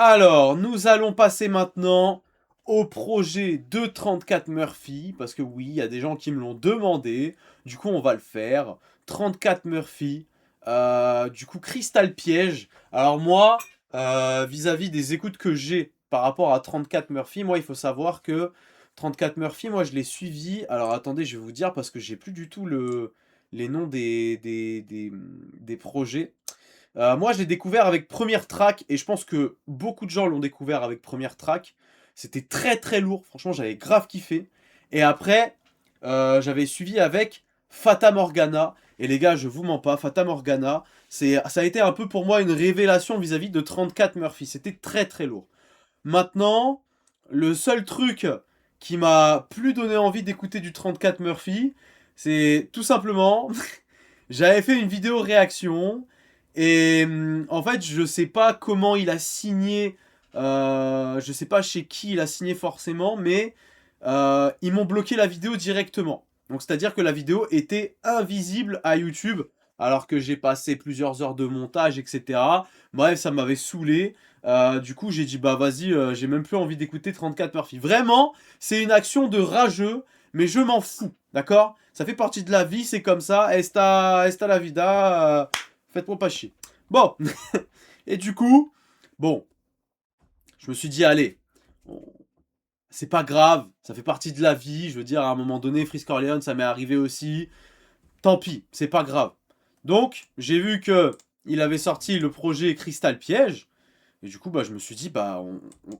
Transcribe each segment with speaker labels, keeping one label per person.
Speaker 1: Alors, nous allons passer maintenant au projet de 34 Murphy, parce que oui, il y a des gens qui me l'ont demandé, du coup on va le faire. 34 Murphy, du coup Crystal Piège. Alors moi, vis-à-vis des écoutes que j'ai par rapport à 34 Murphy, moi il faut savoir que 34 Murphy, moi je l'ai suivi, alors attendez, je vais vous dire, parce que j'ai plus du tout les noms des projets. Moi, je l'ai découvert avec Première Track, et je pense que beaucoup de gens l'ont découvert avec Première Track. C'était très très lourd, franchement, j'avais grave kiffé. Et après, j'avais suivi avec Fata Morgana. Et les gars, je vous mens pas, Fata Morgana, ça a été un peu pour moi une révélation vis-à-vis de 34 Murphy. C'était très très lourd. Maintenant, le seul truc qui m'a plus donné envie d'écouter du 34 Murphy, c'est tout simplement, j'avais fait une vidéo réaction, et en fait, je sais pas comment il a signé, je sais pas chez qui il a signé forcément, mais ils m'ont bloqué la vidéo directement. Donc c'est-à-dire que la vidéo était invisible à YouTube, alors que j'ai passé plusieurs heures de montage, etc. Bref, ça m'avait saoulé. Du coup, j'ai dit, bah vas-y, j'ai même plus envie d'écouter 34 Murphy. Vraiment, c'est une action de rageux, mais je m'en fous, d'accord? Ça fait partie de la vie, c'est comme ça. Esta la vida, faites-moi pas chier. Bon, et du coup, bon, je me suis dit, allez, c'est pas grave, ça fait partie de la vie. Je veux dire, à un moment donné, Frisk Corleone, ça m'est arrivé aussi. Tant pis, c'est pas grave. Donc, j'ai vu que il avait sorti le projet Crystal Piège. Et du coup, bah, je me suis dit, bah,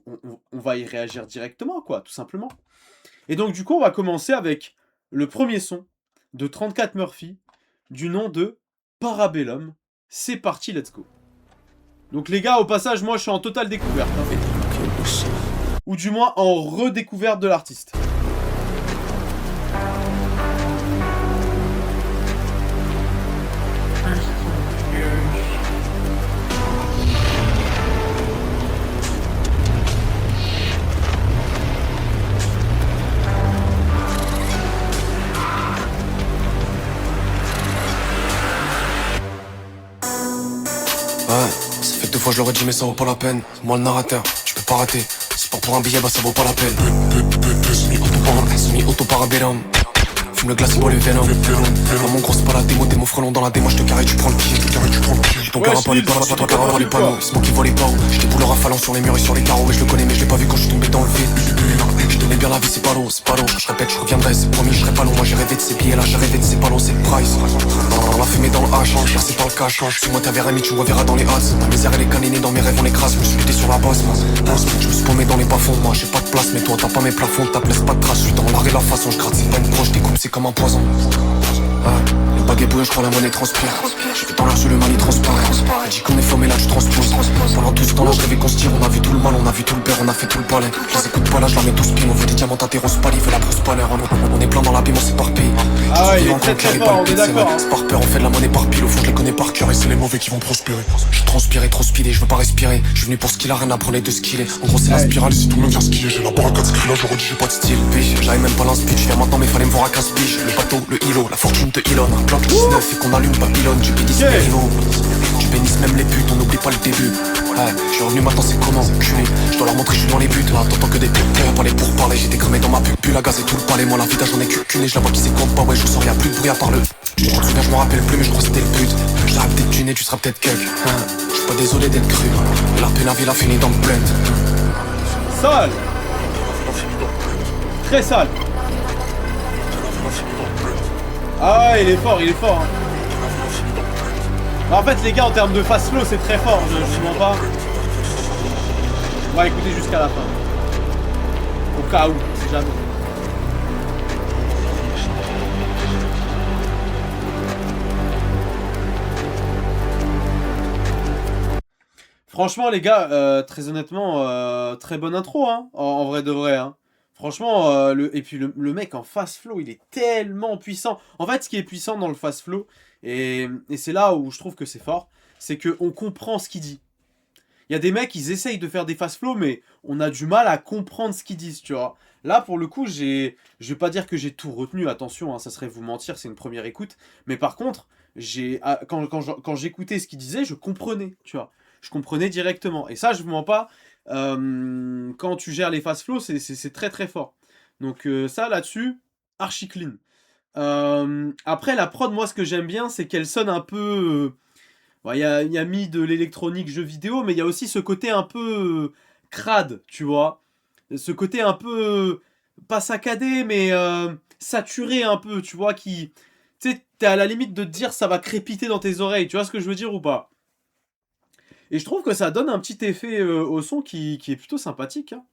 Speaker 1: on va y réagir directement, quoi, tout simplement. Et donc, du coup, on va commencer avec le premier son de 34 Murphy, du nom de Parabellum. C'est parti, let's go. Donc, les gars, au passage, moi, je suis en totale découverte. Hein. Ou du moins, en redécouverte de l'artiste.
Speaker 2: Ouais, ça fait que 2 fois je l'aurais dit mais ça vaut pas la peine. Moi le narrateur, tu peux pas rater. C'est pas pour un billet, bah ça vaut pas la peine. Semi-auto-parabellum. Fume le glace, il boit le venom. Mon gros c'est pas la démo, t'es mon frelon dans la démo, je te carré, tu prends le pied. J'ai ton cœur pas les panneaux, ton cœur pas les panneaux. C'est moi qui vois les barreaux. J'étais boule rafalant sur les murs et sur les carreaux. Et je le connais mais je l'ai pas vu quand je suis tombé dans le vide. Je donnais bien la vie, c'est pas l'eau, c'est pas l'eau. Je répète, je reviendrai, c'est promis, je serai pas long. Moi j'ai rêvé de ces billets là, j'ai rêvé de ces ballons, c'est le price. Dans la fumée, dans le H, c'est pas le cash. Si moi t'avais mis, tu me reverras dans les hats. Ma misère elle est caninée, dans mes rêves on écrase. Je me suis pété sur la bosse, moi. Je me suis paumé dans les bas-fonds, moi j'ai pas de place. Mais toi t'as pas mes plafonds, t'as laisse pas de traces. Je suis dans l'art et la façon, je gratte, c'est pas une broche, découpe, c'est comme un poison. Le baguette bouillon, je crois la monnaie transpire. Je fais dans l'air sur le mal, il transparaît. Elle dit qu'on est faux, mais là tu transposes. Pendant tout ce temps là, je rêvais qu'on se tire. On a vu tout le mal, on a vu tout le père, on a fait tout le palais. Je les écoute pas là, je leur mets tout spin. On veut des diamants à tes roses pâles, il veut la brousse pâle. On est plein dans l'abîme, on s'éparpille.
Speaker 1: Ah ouais, il est très très fort, on est d'accord.
Speaker 2: C'est par peur, on fait de la monnaie par pile. Au fond, je les connais par cœur et c'est les mauvais qui vont prospérer. Je transpire, trop speedé, je veux pas respirer. Je suis venu pour ce qu'il a, rien à prendre les deux skillés. En gros, c'est la spirale, si tout le monde vient skier. J'ai la barre à 4 skills, là, je redis, j'ai pas de style. Biche, j'avais même pas l'inspire, je viens maintenant, mais fallait me voir à 15 piges. Le bateau, le îlot, la fortune te Elon. Un plan 19 et qu'on allume Babylone, du bénis Mérino. Tu bénisses même les buts, on n'oublie pas le début. Ouais, je suis revenu maintenant, c'est comment culé. Je dois leur montrer, je suis dans les buts. Là, t'entends que des putes, parler pour parler. J'étais cramé dans ma pupule, à gaz et tout le palais. Moi, la vida, j'en ai qu'une et je la vois qui s'est combat. Ouais, je sens, y'a plus de bruit à part le. Je te souviens, je m'en rappelle plus, mais je crois que c'était le but. Je t'aurais peut-être tuné, tu seras peut-être quelqu'un. Je suis pas désolé d'être cru. Mais la peine la ville a fini dans le blend.
Speaker 1: Sale. Très sale. Ah ouais, il est fort, il est fort. Hein. En fait, les gars, en termes de fast flow, c'est très fort, je mens pas. On va écouter jusqu'à la fin. Au cas où, si jamais. Franchement, les gars, très honnêtement, très bonne intro, hein, en vrai de vrai. Hein. Franchement, et puis le mec en fast flow, il est tellement puissant. En fait, ce qui est puissant dans le fast flow, et c'est là où je trouve que c'est fort, c'est qu'on comprend ce qu'il dit. Il y a des mecs, ils essayent de faire des fast flow, mais on a du mal à comprendre ce qu'ils disent, tu vois. Là, pour le coup, je vais pas dire que j'ai tout retenu, attention, hein, ça serait vous mentir, c'est une première écoute. Mais par contre, quand j'écoutais ce qu'il disait, je comprenais, tu vois. Je comprenais directement. Et ça, je vous mens pas, quand tu gères les fast flows, c'est très très fort. Donc ça, là-dessus, archi clean. Après, la prod, moi, ce que j'aime bien, c'est qu'elle sonne un peu... bon, y a mis de l'électronique jeu vidéo, mais il y a aussi ce côté un peu crade, tu vois. Ce côté un peu... pas saccadé, mais saturé un peu, tu vois, qui... Tu sais, t'es à la limite de te dire ça va crépiter dans tes oreilles, tu vois ce que je veux dire ou pas? Et je trouve que ça donne un petit effet au son qui est plutôt sympathique, hein.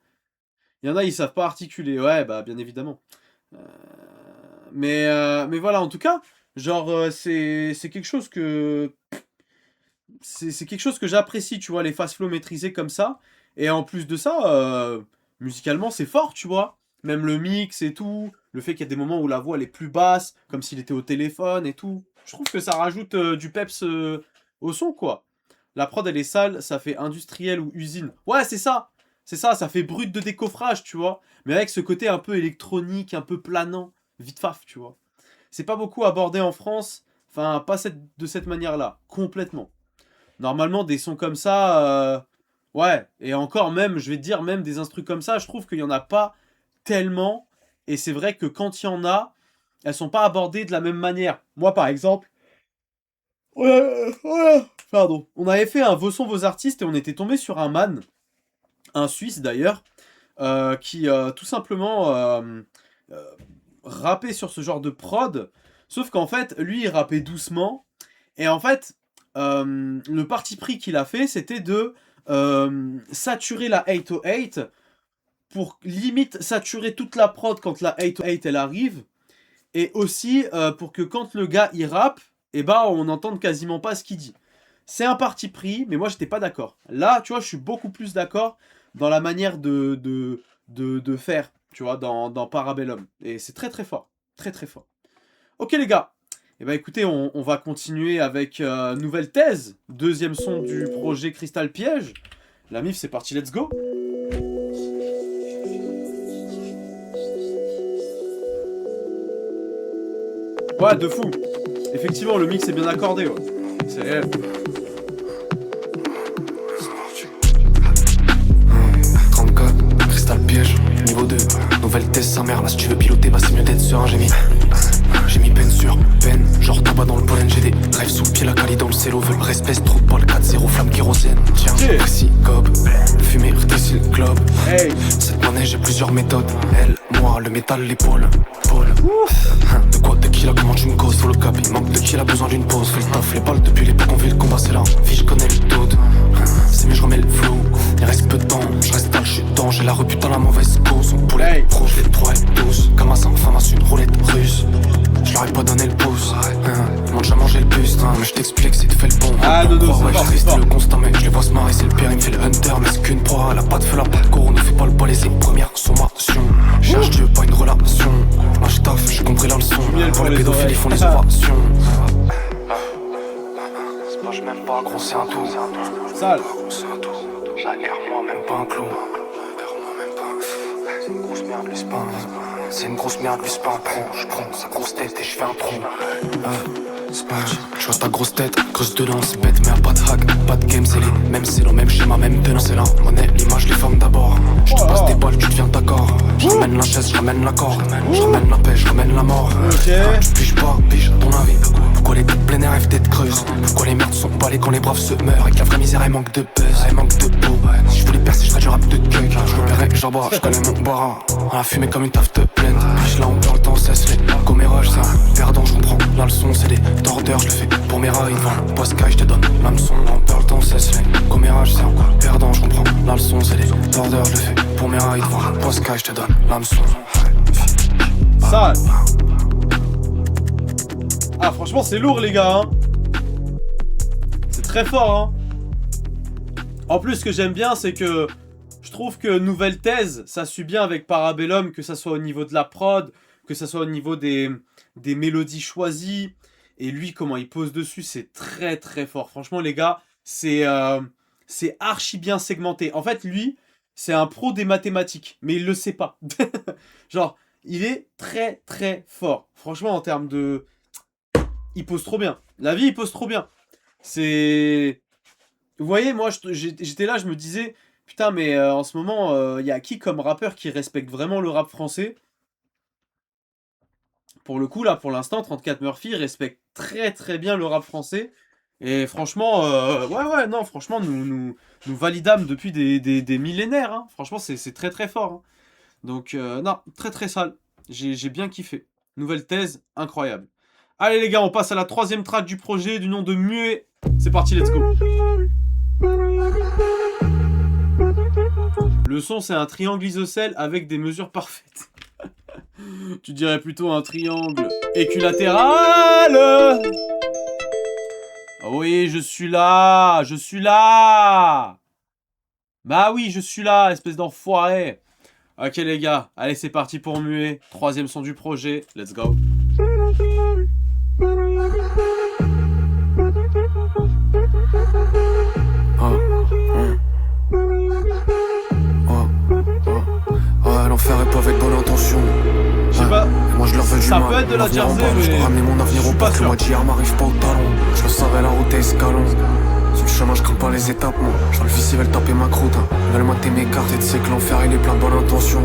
Speaker 1: Il y en a, ils savent pas articuler, ouais, bah bien évidemment. Euh, mais voilà, en tout cas, genre, c'est quelque chose que... c'est quelque chose que j'apprécie, tu vois, les fast flow maîtrisés comme ça. Et en plus de ça, musicalement, c'est fort, tu vois. Même le mix et tout, le fait qu'il y a des moments où la voix elle est plus basse, comme s'il était au téléphone et tout. Je trouve que ça rajoute du peps au son, quoi. La prod, elle est sale, ça fait industriel ou usine. Ouais, c'est ça. C'est ça, ça fait brut de décoffrage, tu vois. Mais avec ce côté un peu électronique, un peu planant, vite faf, tu vois. C'est pas beaucoup abordé en France, enfin, pas de cette manière-là, complètement. Normalement, des sons comme ça, ouais, et encore même, je vais te dire, même des instrus comme ça, je trouve qu'il y en a pas tellement, et c'est vrai que quand il y en a, elles sont pas abordées de la même manière. Moi, par exemple, pardon, on avait fait un Vos sons, vos artistes, et on était tombé sur un man, un Suisse d'ailleurs, qui tout simplement euh, rappait sur ce genre de prod, sauf qu'en fait, lui, il rappait doucement, et en fait, le parti pris qu'il a fait, c'était de saturer la 808 pour limite saturer toute la prod quand la 808 elle arrive, et aussi pour que quand le gars il rappe, et bah on n'entende quasiment pas ce qu'il dit. C'est un parti pris, mais moi j'étais pas d'accord. Là, tu vois, je suis beaucoup plus d'accord dans la manière de faire, tu vois, dans Parabellum. Et c'est très très fort. Très très fort. Ok les gars, eh ben écoutez, on va continuer avec nouvelle thèse, deuxième son du projet Crystal Piège. La mif c'est parti, let's go. Ouais, de fou. Effectivement, le mix est bien accordé, ouais. C'est réel.
Speaker 2: 34, cristal piège, niveau 2. Nouvelle thèse sa mère, là si tu veux piloter, bah c'est mieux d'être serein. J'ai mis peine sur peine, genre tabac dans le pollen. J'ai des rêves sous le pied, la cali dans le cello. Veut le respect, trop de 4-0, flamme kérosène. Tiens, précis, gobe, fumée, rétrécis le globe.
Speaker 1: Hey.
Speaker 2: Cette monnaie, j'ai plusieurs méthodes. Elle, moi, le métal, l'épaule. Paul. De quoi, de qui là, comment tu me causes? Faut le cap, il manque de qui là, besoin d'une pause. Fais le taf, les balles depuis l'époque, on vit le combat, c'est là. Vie, je connais le doute. C'est mieux, je remets le flow. Il reste peu de temps, je reste là, je suis dedans. J'ai la repute dans la mauvaise cause. On poulet, pro, je les 3 et 12. Comme à 5 femmes, une roulette russe. Je leur ai pas donné le pouce, ils m'ont déjà mangé le buste, mais je t'explique, c'est de fait le bon.
Speaker 1: Ah non, non,
Speaker 2: ouais, j'ai triste le constat, mais je les vois se marrer, c'est le pire, il me fait le hunter, mais c'est qu'une proie, elle a pas de feu, la pas de cours, on ne fait pas le balaiser. Première sommation, cherche Dieu, pas une relation. Moi je taffe, j'ai compris la leçon. Pour les pédophiles, ils font les ovations. C'est pas, je m'aime pas, gros, c'est un tout.
Speaker 1: Sale.
Speaker 2: C'est un tout. J'aère moi, même pas un clou. C'est une grosse merde, lui, c'est pas un... C'est une grosse merde, lui c'est pas un pro. Je prends sa grosse tête et je fais un tronc. C'est pas... Je vois ta grosse tête, creuse dedans, c'est bête, mais y'a pas de hack, pas de game, c'est les mêmes, c'est le même schéma, même tenant, c'est la monnaie, l'image, les femmes d'abord. Je te passe des balles, tu deviens d'accord. Je ramène la chaise, je ramène la corde. Je ramène la paix, je ramène la mort. Tu piges pas, pige, ton avis. Pourquoi les têtes pleines air rêvent d'être creuses? Pourquoi les merdes sont balées quand les braves se meurent? Et que la vraie misère, elle manque de buzz, elle manque de peau. Si je voulais percer, je ferais du rap de cake. Je repérais, j'abats, je connais mon bara. On a fumé comme une taf de plaine. Puis là, on perd le temps, cesse les commérages, c'est un perdant, je comprends. Là, le son, c'est des tordeurs, je le fais pour mes rails. Pas Sky, je te donne l'hameçon. On perd le temps, cesse les commérages, c'est un perdant, je comprends. Là, le son, c'est des tordeurs, je le fais pour mes rails. Pas Sky, je te donne l'hameçon.
Speaker 1: Sale. Ah, franchement, c'est lourd, les gars, hein. C'est très fort, hein. En plus, ce que j'aime bien, c'est que je trouve que Nouvelle Thèse, ça suit bien avec Parabellum, que ça soit au niveau de la prod, que ça soit au niveau des mélodies choisies. Et lui, comment il pose dessus, c'est très très fort. Franchement, les gars, c'est archi bien segmenté. En fait, lui, c'est un pro des mathématiques, mais il le sait pas. Genre, il est très très fort. Franchement, en termes de... Il pose trop bien. La vie, il pose trop bien. C'est... Vous voyez, moi, j'étais là, je me disais... Putain, mais en ce moment, y a qui comme rappeur qui respecte vraiment le rap français? Pour le coup, là, pour l'instant, 34 Murphy respecte très très bien le rap français. Et franchement, ouais, non, franchement, nous validâmes depuis des millénaires. Hein. Franchement, c'est très très fort. Hein. Donc, non, très très sale. J'ai bien kiffé. Nouvelle thèse, incroyable. Allez les gars, on passe à la troisième track du projet du nom de Muet. C'est parti, let's go. Le son, c'est un triangle isocèle avec des mesures parfaites. Tu dirais plutôt un triangle équilatéral. Oui, je suis là. Je suis là. Bah oui, je suis là, espèce d'enfoiré. Ok les gars, allez c'est parti pour Muet. Troisième son du projet, let's go.
Speaker 2: L'enfer est pas avec bonne intention.
Speaker 1: Je sais pas,
Speaker 2: moi je leur veux du
Speaker 1: ça
Speaker 2: mal.
Speaker 1: peut être de la
Speaker 2: L'avenir en
Speaker 1: Jersey,
Speaker 2: bas,
Speaker 1: mais
Speaker 2: je dois ramener mon avenir
Speaker 1: je
Speaker 2: au
Speaker 1: suis pas
Speaker 2: parc. Le
Speaker 1: sûr.
Speaker 2: mois d'hier m'arrive pas au talon. Je le savais, la route est escalon. Sur le chemin, je crains pas les étapes, moi. Je vois le vice, ils veulent taper ma croûte. Hein. Ils veulent mater mes cartes et tu sais que l'enfer il est plein de bonnes intentions.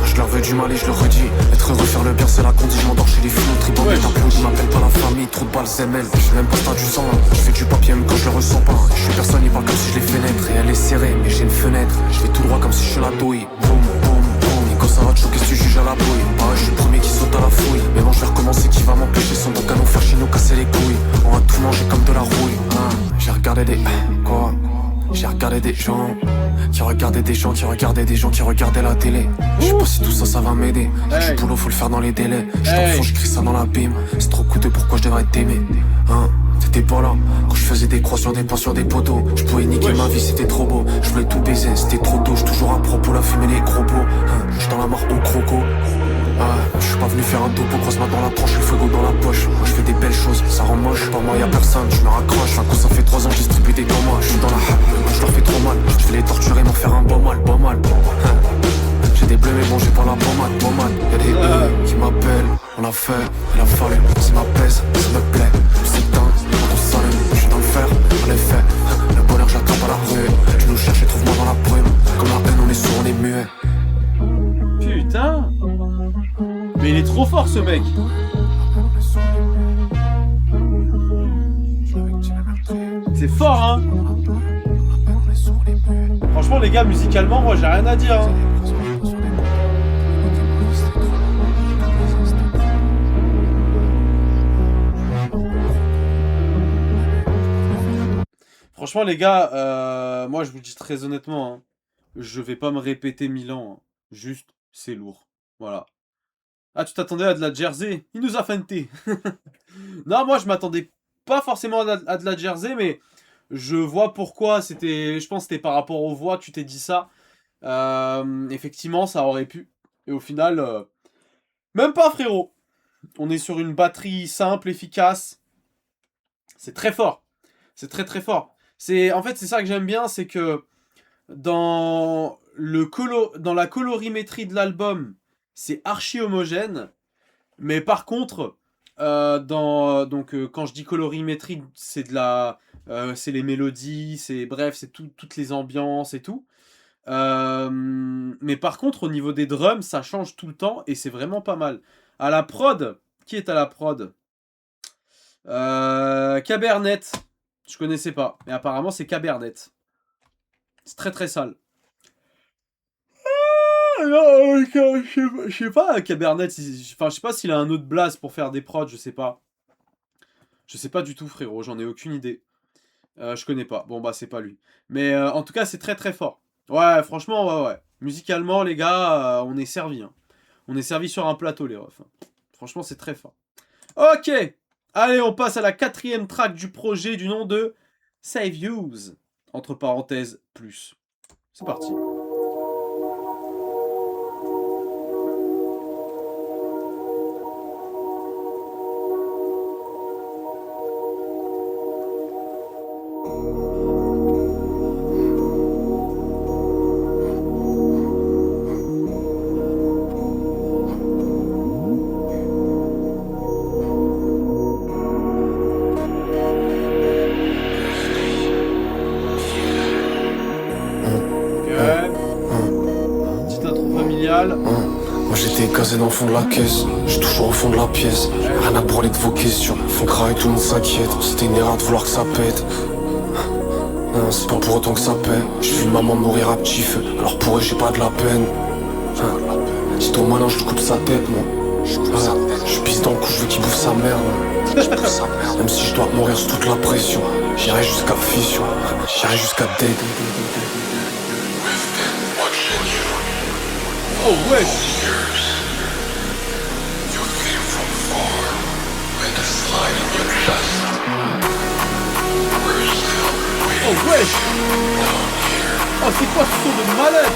Speaker 2: Je leur veux du mal et je le redis. Être heureux, faire le bien, c'est la condition. Je m'endors chez les flous, tribord et t'applaudis. Ils m'appellent pas la famille, trop de balles, ZML. J'ai même pas le temps du sang. Hein. Je fais du papier même quand je le ressens pas. Hein. Je suis personne, ils parlent comme si je les fais naître. Et elle est serrée, mais j'ai une fenêtre. Je vais tout droit comme si je suis la douille. Boum, boum, boum. Nico, ça va te choquer si tu juges à la bouille. Pareil, je suis le premier qui saute à la fouille. Mais bon, je vais recommencer, qui va m'empêcher. Son bon canon faire chez nous, casser les couilles. On va tout manger comme de la rouille. Hein. J'ai regardé des. Quoi? J'ai regardé des gens qui regardaient des gens qui regardaient des gens qui regardaient la télé. Je sais pas si tout ça, ça va m'aider. J'ai du boulot, faut le faire dans les délais. J'suis dans le fond, j'écris ça dans l'abîme. C'est trop coûteux, pourquoi je devrais t'aimer? Hein? T'étais pas là quand je faisais des croix sur des pas sur des poteaux. Je pouvais niquer ma vie, c'était trop beau. Je voulais tout baiser, c'était trop tôt. J'suis toujours à propos, la fumée, les gros pots. Hein? J'suis dans la mort au croco. Je suis pas venu faire un topo, croise-moi dans la tranche, le fuego dans la poche. Moi je fais des belles choses, ça rend moche. Pour moi y'a personne, je me raccroche. Un coup ça fait 3 ans que je distribue des gommas. Je suis dans la happe, je leur fais trop mal. Je vais les torturer, m'en faire un beau mal, beau mal. J'ai des bleus mais bon j'ai pas la pommade. Y'a des qui m'appellent, on l'a fait, il a fallu. Ça m'apaise, ça me plaît, on s'éteint, on s'allume. Je suis dans le fer, en effet. Le bonheur j'attrape à la rue. Tu nous cherches et trouve-moi dans la brume. Comme la haine on est sourd, on est muet.
Speaker 1: Putain. Mais il est trop fort ce mec. C'est fort hein. Franchement les gars, musicalement moi j'ai rien à dire hein. Franchement les gars, moi je vous dis très honnêtement hein, je vais pas me répéter 1000 ans hein. Juste c'est lourd. Voilà. Ah, tu t'attendais à de la Jersey? Il nous a feinté. Non, moi, je m'attendais pas forcément à de la Jersey, mais je vois pourquoi c'était... Je pense que c'était par rapport aux voix que tu t'es dit ça. Effectivement, ça aurait pu. Et au final, même pas, frérot. On est sur une batterie simple, efficace. C'est très fort. C'est très, très fort. En fait, c'est ça que j'aime bien, c'est que dans la colorimétrie de l'album, c'est archi homogène, mais par contre, quand je dis colorimétrie, c'est c'est les mélodies, bref, c'est toutes les ambiances et tout. Mais par contre, au niveau des drums, ça change tout le temps et c'est vraiment pas mal. À la prod, qui est à la prod? Cabernet, je connaissais pas, mais apparemment c'est Cabernet. C'est très très sale. Non, je sais pas, Cabernet, enfin, je sais pas s'il a un autre blaze pour faire des prods, je sais pas. Je sais pas du tout, frérot, j'en ai aucune idée. Je connais pas, bon bah c'est pas lui. Mais en tout cas, c'est très très fort. Ouais, franchement, ouais. Musicalement, les gars, on est servi. Hein. On est servi sur un plateau, les refs. Hein. Franchement, c'est très fort. Ok, allez, on passe à la 4e track du projet du nom de Save Use. Entre parenthèses, plus. C'est parti. Cristal.
Speaker 2: Moi j'étais casé dans le fond de la caisse, j'suis toujours au fond de la pièce. Rien à branler de vos questions, font crailler, tout le monde s'inquiète. C'était une erreur de vouloir que ça pète. Non, c'est pas pour autant que ça paie. J'ai vu maman mourir à petit feu, alors pour eux j'ai pas de la peine. Si ton malin, je coupe sa tête, moi. Je pisse dans le cou, je veux qu'il bouffe sa mère. Même si je dois mourir sous toute la pression, j'irai jusqu'à fission, j'irai jusqu'à dead.
Speaker 1: Oh ouais. Oh wesh. Oh c'est quoi ce son de malade?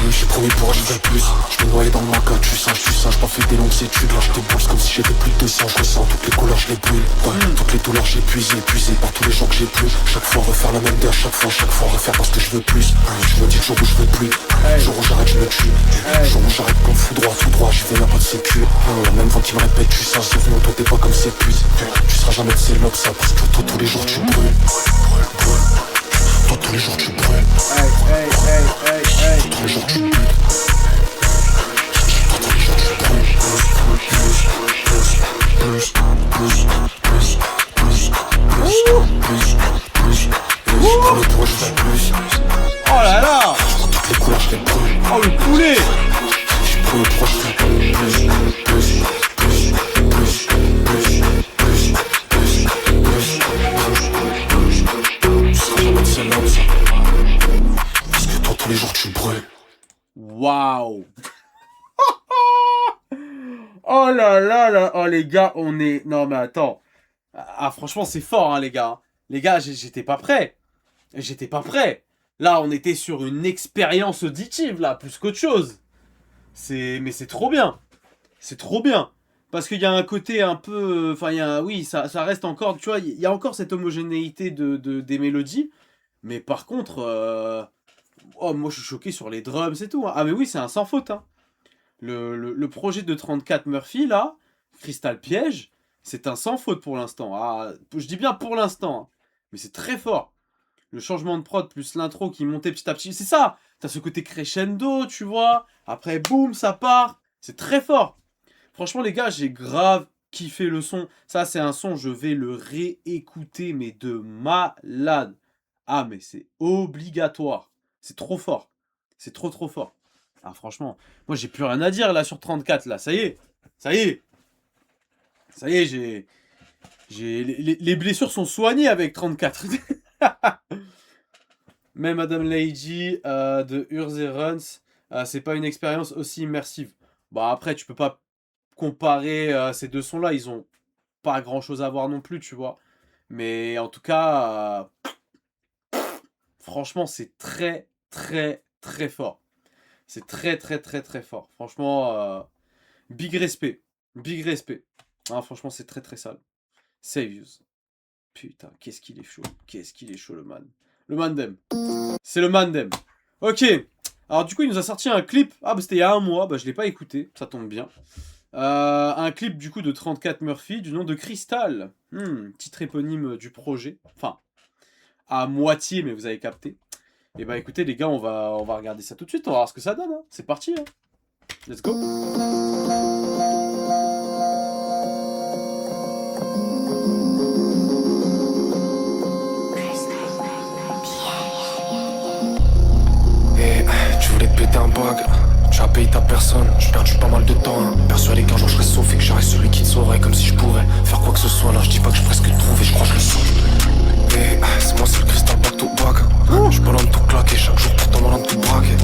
Speaker 2: J'ai promis pour je fais plus. Je me noyais dans le maca, tu sais, j'ai pas fait des longues études. Là je déboulse comme si j'étais plus de 200. Je ressens toutes les couleurs, je les brûle. Ouais, toutes les douleurs j'ai épuisé par tous les gens que j'ai plus. Chaque fois refaire la même idée à chaque fois refaire parce que je veux plus. Je me dis le jour où je veux plus, le jour où j'arrête je me tue. Le jour où j'arrête comme fou droit, j'y vais y'a pas de sécu. La même voix qui me répète, tu sais, sauf non toi t'es pas comme c'est puce. Tu seras jamais de ces lobes ça parce que toi tous les jours tu brûles. Toi tous les jours tu brûles. Toi tous les jours tu brûles.
Speaker 1: Oh là là.
Speaker 2: Toutes les couleurs je les brûle.
Speaker 1: Oh le poulet.
Speaker 2: Je brûle trop, je fais plus. Tu seras jamais de celle-là, ça. Parce que toi tous les jours tu brûles.
Speaker 1: Waouh. Oh là là là. Oh les gars, on est... Non mais attends. Ah franchement c'est fort hein les gars. Les gars, j'étais pas prêt. J'étais pas prêt. Là, on était sur une expérience auditive, là, plus qu'autre chose. Mais c'est trop bien. C'est trop bien. Parce qu'il y a un côté un peu... Enfin, oui, ça reste encore... Tu vois, il y a encore cette homogénéité des mélodies. Mais par contre... Oh, moi, je suis choqué sur les drums et tout. Hein. Ah, mais oui, c'est un sans faute. Hein. Le projet de 34 Murphy, là, Crystal Piège, c'est un sans faute pour l'instant. Ah, je dis bien pour l'instant. Hein. Mais c'est très fort. Le changement de prod plus l'intro qui montait petit à petit. C'est ça. T'as ce côté crescendo, tu vois. Après, boum, ça part. C'est très fort. Franchement, les gars, j'ai grave kiffé le son. Ça, c'est un son, je vais le réécouter, mais de malade. Ah, mais c'est obligatoire. C'est trop fort. C'est trop fort. Ah, franchement, moi, j'ai plus rien à dire, là, sur 34, là. Ça y est. Ça y est. Ça y est, les blessures sont soignées avec 34. Mais Madame Lady de Urzeruns, c'est pas une expérience aussi immersive. Bah après, tu peux pas comparer ces deux sons-là, ils ont pas grand-chose à voir non plus, tu vois. Mais en tout cas, franchement, c'est très fort. C'est très fort. Franchement, big respect. Big respect. Ah, franchement, c'est très sale. Savius. Putain, qu'est-ce qu'il est chaud. Qu'est-ce qu'il est chaud, le man. Le Mandem. C'est le Mandem. Ok. Alors, du coup, il nous a sorti un clip. Ah, bah, c'était il y a un mois. Bah, je l'ai pas écouté. Ça tombe bien. Un clip, du coup, de 34 Murphy, du nom de Crystal. Titre éponyme du projet. Enfin, à moitié, mais vous avez capté. Et bah, écoutez, les gars, on va regarder ça tout de suite. On va voir ce que ça donne. Hein. C'est parti. Hein. Let's go.
Speaker 2: Péter un bug, tu as payé ta personne, j'ai perdu pas mal de temps hein. Persuadé qu'un jour je serais sauf et que j'aurais celui qui te sauverait. Comme si je pourrais faire quoi que ce soit. Là je dis pas que je presque trouvé, je crois que je le sens. Et c'est moi c'est le cristal back to back. Je pas l'homme de tout claquer, chaque jour pourtant malin de tout braquer.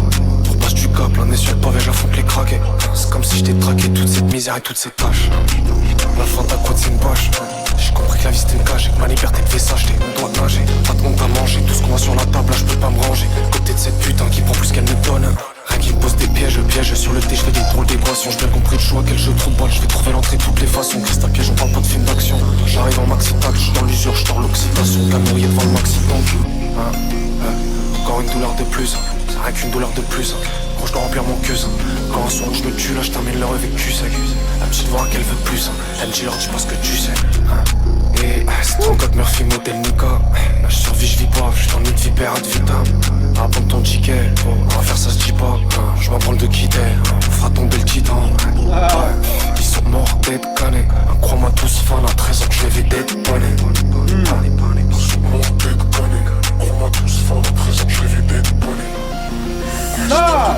Speaker 2: Pour passer du cap, l'un est sur le pavé, j'affronte les craquer. C'est comme si j'étais traqué toute cette misère et toutes ces tâches. La fin ta quad c'est une bâche. J'ai compris que la vie c'était une cage et que ma liberté devait s'acheter. On doit nager, pas de honte à manger. Tout ce qu'on voit sur la table là je peux pas me ranger. Côté de cette putain qui prend plus qu'elle me donne. Rien qui me pose des pièges sur le thé, je fais des drôles d'équations. J'ai bien compris le choix, quel jeu trop de balle. Je vais trouver l'entrée de toutes les façons. Cristal piège, on parle pas de film d'action. J'arrive en maxi tac, je suis dans l'usure, je tords l'oxydation. La nourrier devant le maxi donc encore une douleur de plus, c'est rien qu'une douleur de plus. gros, je dois remplir mon cul. Quand un soir où je me tue, là, je termine le vécu sec. La petite voix qu'elle veut plus. Elle me dit, leur dis pas ce que tu sais. Et c'est 34 Murphy, modèle Nika. Là, je survis, je vis pas. Je suis en nid de vipère ad vitam. Apprends ton ticket. On va faire ça, se dit pas. Je m'en branle de quitter. On fera tomber le titan. Ils sont morts, d'être cannés. Crois-moi, tous fans. À 13 ans que je les vais d'être bonnet. Ils sont morts, d'être cannés. Crois-moi, tous fans. À 13 ans que je les vais d'être bonnet.
Speaker 1: Ah!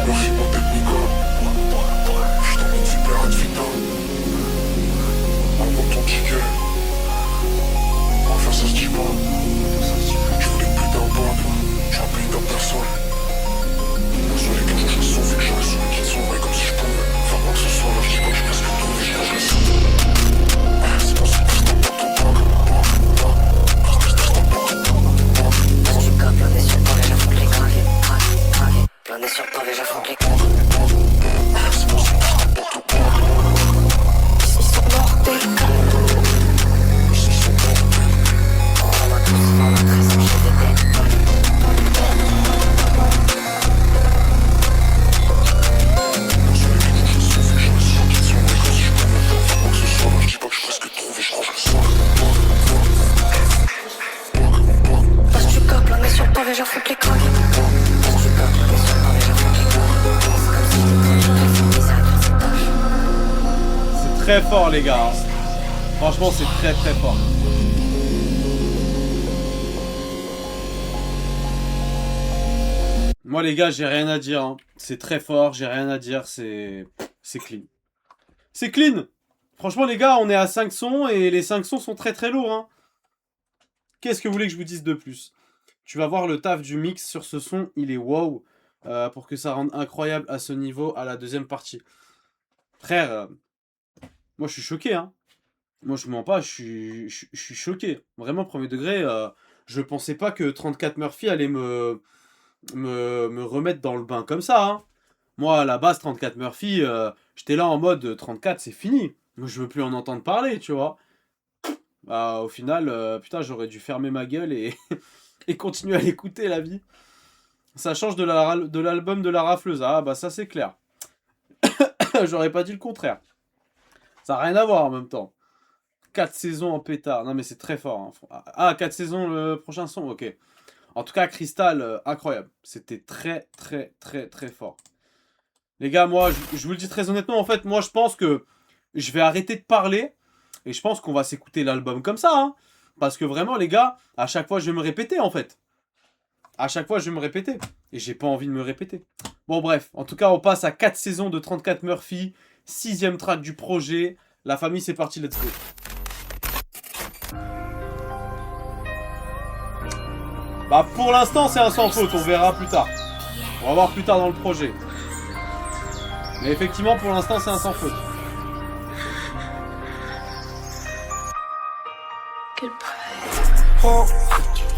Speaker 1: Très fort les gars, franchement c'est très très fort. Moi les gars j'ai rien à dire, hein. C'est très fort, j'ai rien à dire, c'est clean. C'est clean. Franchement les gars on est à 5 sons et les 5 sons sont très très lourds. Hein. Qu'est-ce que vous voulez que je vous dise de plus? Tu vas voir le taf du mix sur ce son, il est wow. Pour que ça rende incroyable à ce niveau à la deuxième partie. Frère... moi, je suis choqué, hein. Moi, je mens pas, je suis choqué. Vraiment, premier degré, je pensais pas que 34 Murphy allait me remettre dans le bain comme ça, hein. Moi, à la base, 34 Murphy, j'étais là en mode 34, c'est fini. Moi, je veux plus en entendre parler, tu vois. Bah, au final, putain, j'aurais dû fermer ma gueule et, et continuer à l'écouter, la vie. Ça change de l'album de la rafleuse. Ah, bah, ça, c'est clair. J'aurais pas dit le contraire. Ça n'a rien à voir en même temps. 4 saisons en pétard. Non mais c'est très fort. Hein. Ah, 4 saisons le prochain son. Ok. En tout cas, Crystal, incroyable. C'était très très très très fort. Les gars, moi, je vous le dis très honnêtement. En fait, moi, je pense que je vais arrêter de parler. Et je pense qu'on va s'écouter l'album comme ça. Hein. Parce que vraiment, les gars, à chaque fois, je vais me répéter en fait. À chaque fois, je vais me répéter. Et j'ai pas envie de me répéter. Bon, bref. En tout cas, on passe à 4 saisons de 34 Murphy. 6ème track du projet. La famille, c'est parti, let's go. Bah, pour l'instant, c'est un sans faute. On verra plus tard. On va voir plus tard dans le projet. Mais effectivement, pour l'instant, c'est un sans faute.
Speaker 2: Oh,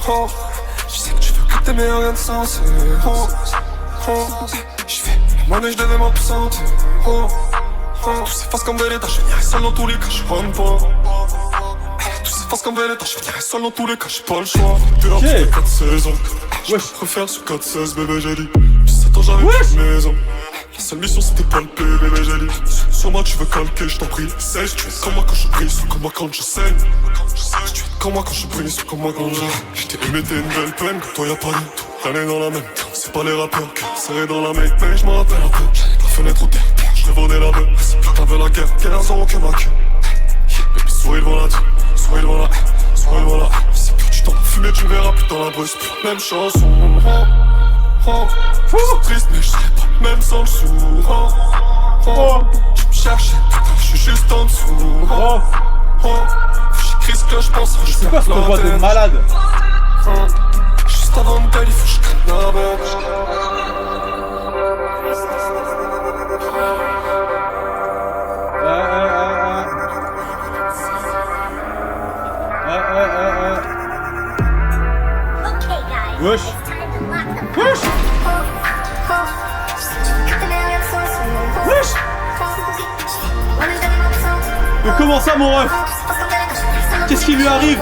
Speaker 2: oh, je sais que tu veux que t'aimes rien de sens. Oh, oh, je fais monnaie, je devais m'absenter. Oh, oh, tous ces faces comme Véleta, je finirai seul dans tous les cas, je rentre pas. Tous ces faces comme Véleta, je finirai seul dans tous les cas, j'ai pas le choix. T'es là pour 4 saisons. Je préfère ce 4-16, bébé, j'ai dit. 17 ans, j'avais plus de maison. La seule mission c'était palper, bébé, j'ai dit. Sur moi tu veux calquer, je t'en prie. Sèche, tu es comme moi quand je brise, ou comme moi quand je saigne. Tu es comme moi quand je brise, ou comme moi quand je t'ai aimé, t'es une belle peine, que toi y'a pas de tout. L'année dans la même, c'est pas les rappeurs que serré dans la main, mais je m'en rappelle un peu. J'allais de la fenêtre au terre, je revendais la beuh. C'est plus que t'avais la guerre, quelle raison que ma queue. Baby, sois devant la tue, sois devant la, sois devant la. C'est plus du temps, fumer, tu verras plus dans la brusse. Même chanson, c'est triste, mais je serais pas le même sans le sou. Tu me cherchais, putain, je suis juste en dessous. J'écris ce que je pense, je
Speaker 1: C'est quoi ce combat de malade?
Speaker 2: Juste avant de belle, il faut que je crête la bête.
Speaker 1: Wesh. Wesh. Wesh. Mais comment ça mon ref? Qu'est-ce qui lui arrive?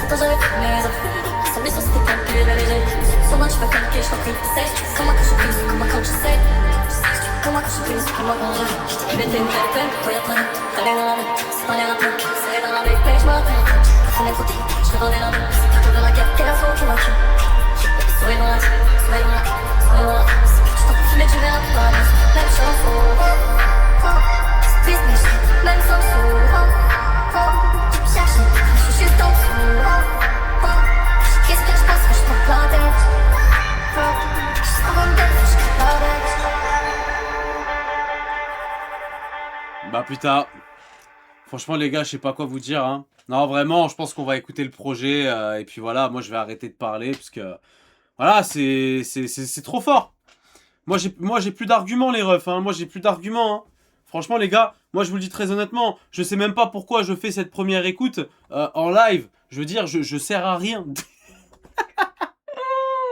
Speaker 3: Pourtant j'avais tous mes offres. Sans blessure c'était calculé la légère. Sur moi tu peux calculer, je t'en prie. Comme moi quand je suis prise, comme moi quand je sais. Comme moi quand je suis prise, comme moi quand je sais. Je vais t'aimer avec elle, quand y'a plein. T'allais dans la nuit, c'est dans les rappels. C'est dans la veille, je me rappelle. Quand on est côté, je revendais la nuit. T'as peu de la guerre, quelle info qui m'a tué. Soyez dans la tête, soyez dans la tête, soyez dans la tête. Je t'en prie, mais tu verras plus dans la tête. Même chanson, business, même chanson. Cherche, je suis juste en dessous. Qu'est-ce que je pense que je prends pas la tête. Je sens comme bête, je crée pas bête.
Speaker 1: Bah putain. Franchement les gars, je sais pas quoi vous dire hein. Non vraiment, je pense qu'on va écouter le projet et puis voilà, moi je vais arrêter de parler parce que voilà, c'est trop fort. Moi j'ai plus d'arguments les refs hein. Moi j'ai plus d'arguments hein. Franchement les gars, moi je vous le dis très honnêtement, je sais même pas pourquoi je fais cette première écoute en live. Je veux dire, je sers à rien.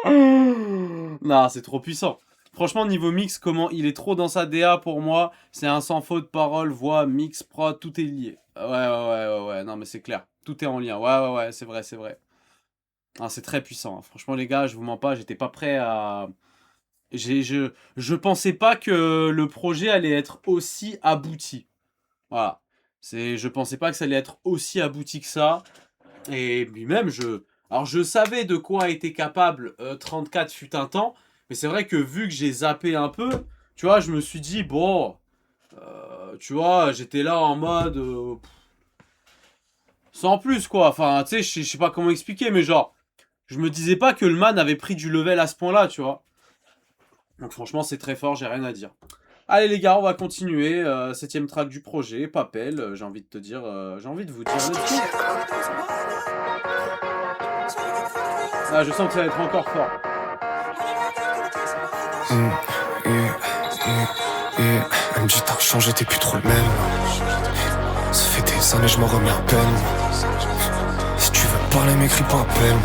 Speaker 1: Non, c'est trop puissant. Franchement, niveau mix, comment il est trop dans sa DA pour moi. C'est un sans faute, parole, voix, mix, prod, tout est lié. Ouais. Non, mais c'est clair. Tout est en lien. Ouais, c'est vrai, c'est vrai. Ah, c'est très puissant. Franchement, les gars, je vous mens pas, j'étais pas prêt à... Je pensais pas que le projet allait être aussi abouti. Voilà. Je pensais pas que ça allait être aussi abouti que ça. Et puis même, alors je savais de quoi était capable 34 fut un temps, mais c'est vrai que vu que j'ai zappé un peu, tu vois, je me suis dit, bon, tu vois, j'étais là en mode... sans plus, quoi. Enfin, tu sais, je sais pas comment expliquer, mais genre, je me disais pas que le man avait pris du level à ce point-là, tu vois. Donc franchement, c'est très fort, j'ai rien à dire. Allez les gars, on va continuer. 7ème track du projet, Papel, j'ai envie de te dire, j'ai envie de vous dire... Ah, je sens que ça va être encore fort.
Speaker 2: Elle me dit t'as changé, t'es plus trop le même. Ça fait des années, je m'en remets à peine. Si tu veux parler, m'écris pas appelle.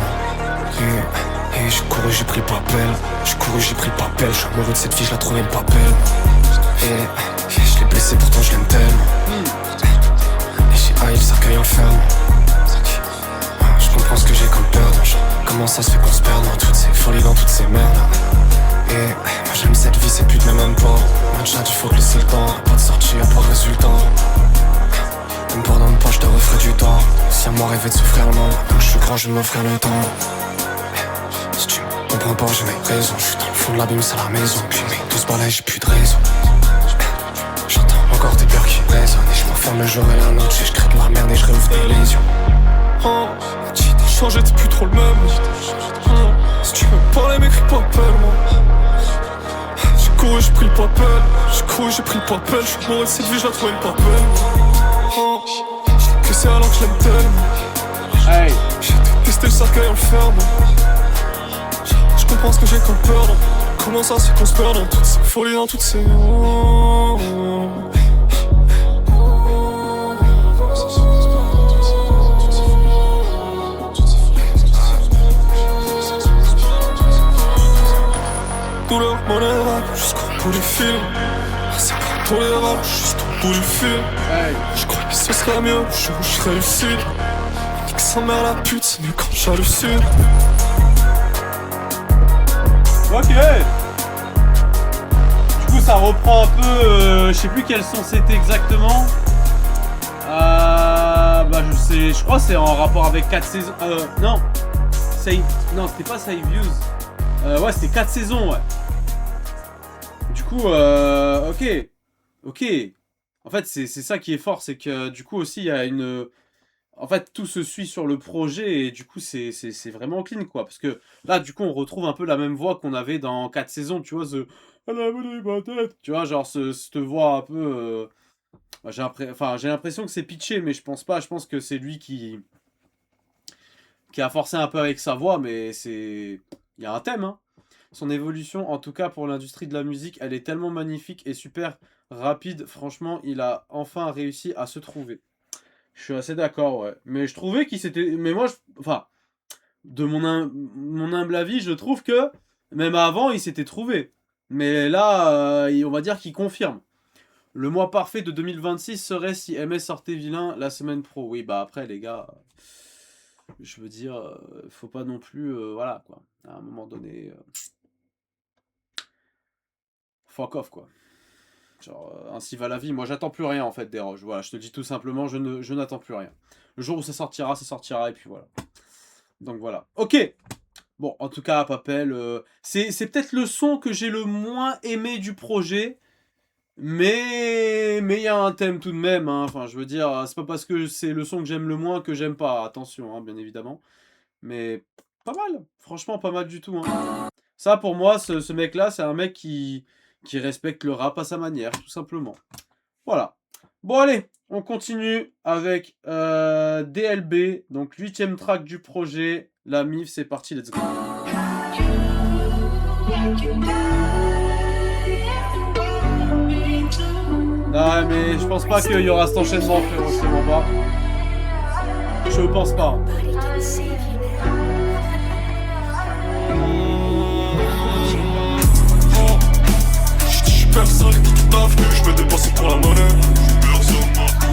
Speaker 2: Et j'ai couru, j'ai pris pas belle. J'ai couru, j'ai pris pas belle. Je suis amoureux de cette fille, je la trouve même pas belle. Et je l'ai blessée, pourtant je l'aime tellement. Et j'ai haï le cercueil enferme. Je comprends ce que j'ai comme peur. Comment ça se fait qu'on se perd dans toutes ces folies, dans toutes ces merdes. Et moi j'aime cette vie, c'est plus de même pas. Maintenant il faut te laisser le temps. Pas de sortie, y'a pas de résultat. Même pendant une poche, je te referai du temps. Si à moi rêver de souffrir le monde, donc je suis grand, je vais m'offrir le temps. Si tu me comprends pas, j'ai mes raisons. Je suis dans le fond de l'abîme, c'est la maison. Puis mes 12 balais, j'ai plus de raison. J'entends encore tes peurs qui résonnent. Et je m'enferme le jour et la nuit. Je crée de la merde et je réouvre des lésions. Oh, si t'as changé, t'es plus trop le même. Si tu veux parler, m'écris pas appelle-moi. J'ai couru, j'ai pris le papel. J'ai couru, j'ai pris le papel. Je suis amoureux de cette vie, je la trouvais pas belle. Oh, que c'est alors que je l'aime tellement.
Speaker 1: Hey.
Speaker 2: J'ai détesté le cercueil en le fermant. Je comprends ce que j'ai comme peur. Comment ça se fait qu'on se perd dans toutes ces folies, dans toutes ces... Douleur, monnaie, rap, jusqu'au bout du fil. C'est pas pour les rap, juste au bout du fil.
Speaker 1: Hey.
Speaker 2: Je crois que ce serait mieux, je serais lucide. Nique sa mère la pute, c'est mieux quand j'hallucine.
Speaker 1: Ok. Du coup ça reprend un peu, je sais plus quel son c'était exactement. Bah je crois que c'est en rapport avec 4 saisons. Non, non c'était pas Save Views. Ouais c'était 4 saisons ouais. Du coup ok. En fait c'est ça qui est fort, c'est que du coup aussi il y a une... En fait, tout se suit sur le projet et du coup, c'est vraiment clean, quoi. Parce que là, du coup, on retrouve un peu la même voix qu'on avait dans 4 saisons, tu vois, tu vois, genre, cette voix un peu... j'ai l'impression que c'est pitché, mais je pense pas. Je pense que c'est lui qui a forcé un peu avec sa voix, mais c'est... Il y a un thème, hein. Son évolution, en tout cas pour l'industrie de la musique, elle est tellement magnifique et super rapide. Franchement, il a enfin réussi à se trouver. Je suis assez d'accord, ouais. Mais je trouvais qu'il s'était... Mais moi, enfin, de mon humble avis, je trouve que même avant, il s'était trouvé. Mais là, on va dire qu'il confirme. Le mois parfait de 2026 serait si MS sortait vilain la semaine pro. Oui, bah après, les gars... je veux dire, faut pas non plus, voilà, quoi. À un moment donné, fuck off, quoi. Genre, ainsi va la vie. Moi, j'attends plus rien, en fait, des Roches. Voilà, je te le dis tout simplement, je n'attends plus rien. Le jour où ça sortira, et puis voilà. Donc voilà. Ok. Bon, en tout cas, Papel, c'est peut-être le son que j'ai le moins aimé du projet. Mais il y a un thème tout de même, hein. Enfin, je veux dire, c'est pas parce que c'est le son que j'aime le moins que j'aime pas. Attention, hein, bien évidemment. Mais pas mal. Franchement, pas mal du tout, hein. Ça, pour moi, ce mec-là, c'est un mec qui respecte le rap à sa manière, tout simplement. Voilà. Bon, allez, on continue avec DLB, donc 8ème track du projet. La MIF, c'est parti, let's go. Non, mais je pense pas qu'il y aura cet enchaînement, frérot, c'est bon pas. Je pense pas.
Speaker 2: Personne qui t'a venu, je peux dépenser pour la monnaie.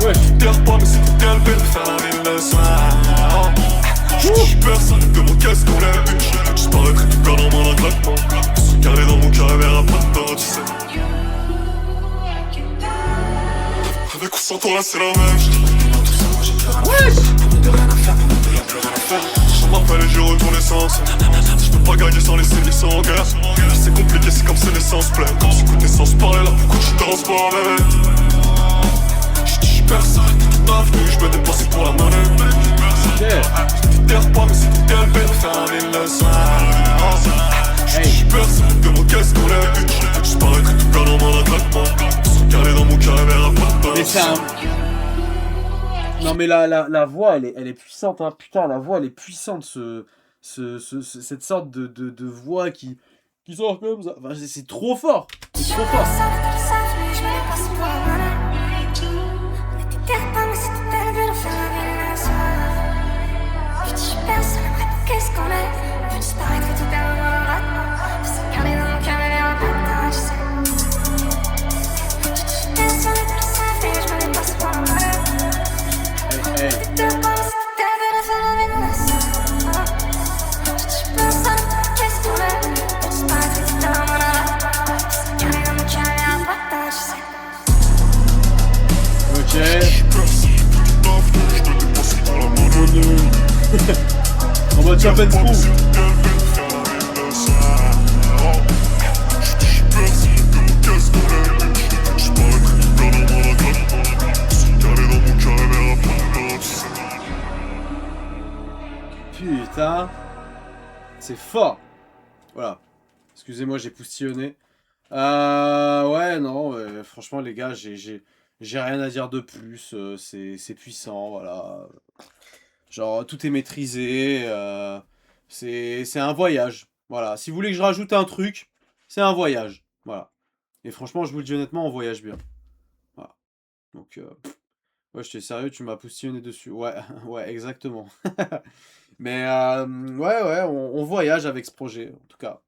Speaker 1: Ouais.
Speaker 2: T'es pas, mais c'est tout élevé de faire la ville le soir. J'suis personne, de mon qu'est-ce qu'on est. J'parais tout perdant dans un claquement. Se caler dans mon carré vers un pas de temps, tu sais. Avec ou sans toi là, c'est la même. Je m'appelle et je retourne l'essence. Je peux pas gagner sans laisser les sangs en guerre. C'est compliqué, c'est comme c'est l'essence pleine. Comme si côté sans se parler là, pourquoi tu danses pas, bébé? J'suis personne, t'es venu, j'me dépenser pour la monnaie. T'es pas, mais c'est tout élevé de faire la ville le soir. J'suis personne, de mon qu'est-ce qu'on est. J'parais tout perdant dans un claquement. Se caler dans mon carré vers un pas de
Speaker 1: mais c'est un... Non mais la voix elle est puissante, hein. Putain, la voix elle est puissante, cette sorte de voix qui sort comme ça. Enfin, c'est trop fort. C'est trop fort.
Speaker 3: Qu'est-ce qu'on est? Je disparaîtrai tout perdre dans le ratement. Je sais garder dans mon cœur vers un matin, je sais. Personne ne le savait, je me dépasse pour la monnaie.
Speaker 1: Hey.
Speaker 3: Qu'est-ce qu'on est? Je disparaîtrai tout perdre dans le ratement. Je sais garder dans mon cœur vers un matin, je sais.
Speaker 1: Ok. En mode Chapin Crew. Putain, c'est fort. Voilà. Excusez-moi, j'ai poustillonné. Ouais, non, franchement les gars, j'ai rien à dire de plus. C'est puissant, voilà. Genre, tout est maîtrisé, c'est un voyage, voilà. Si vous voulez que je rajoute un truc, c'est un voyage, voilà. Et franchement, je vous le dis honnêtement, on voyage bien. Voilà. Donc, ouais, j'étais sérieux, tu m'as poustillonné dessus. Ouais, ouais, exactement. Mais, ouais, on voyage avec ce projet, en tout cas.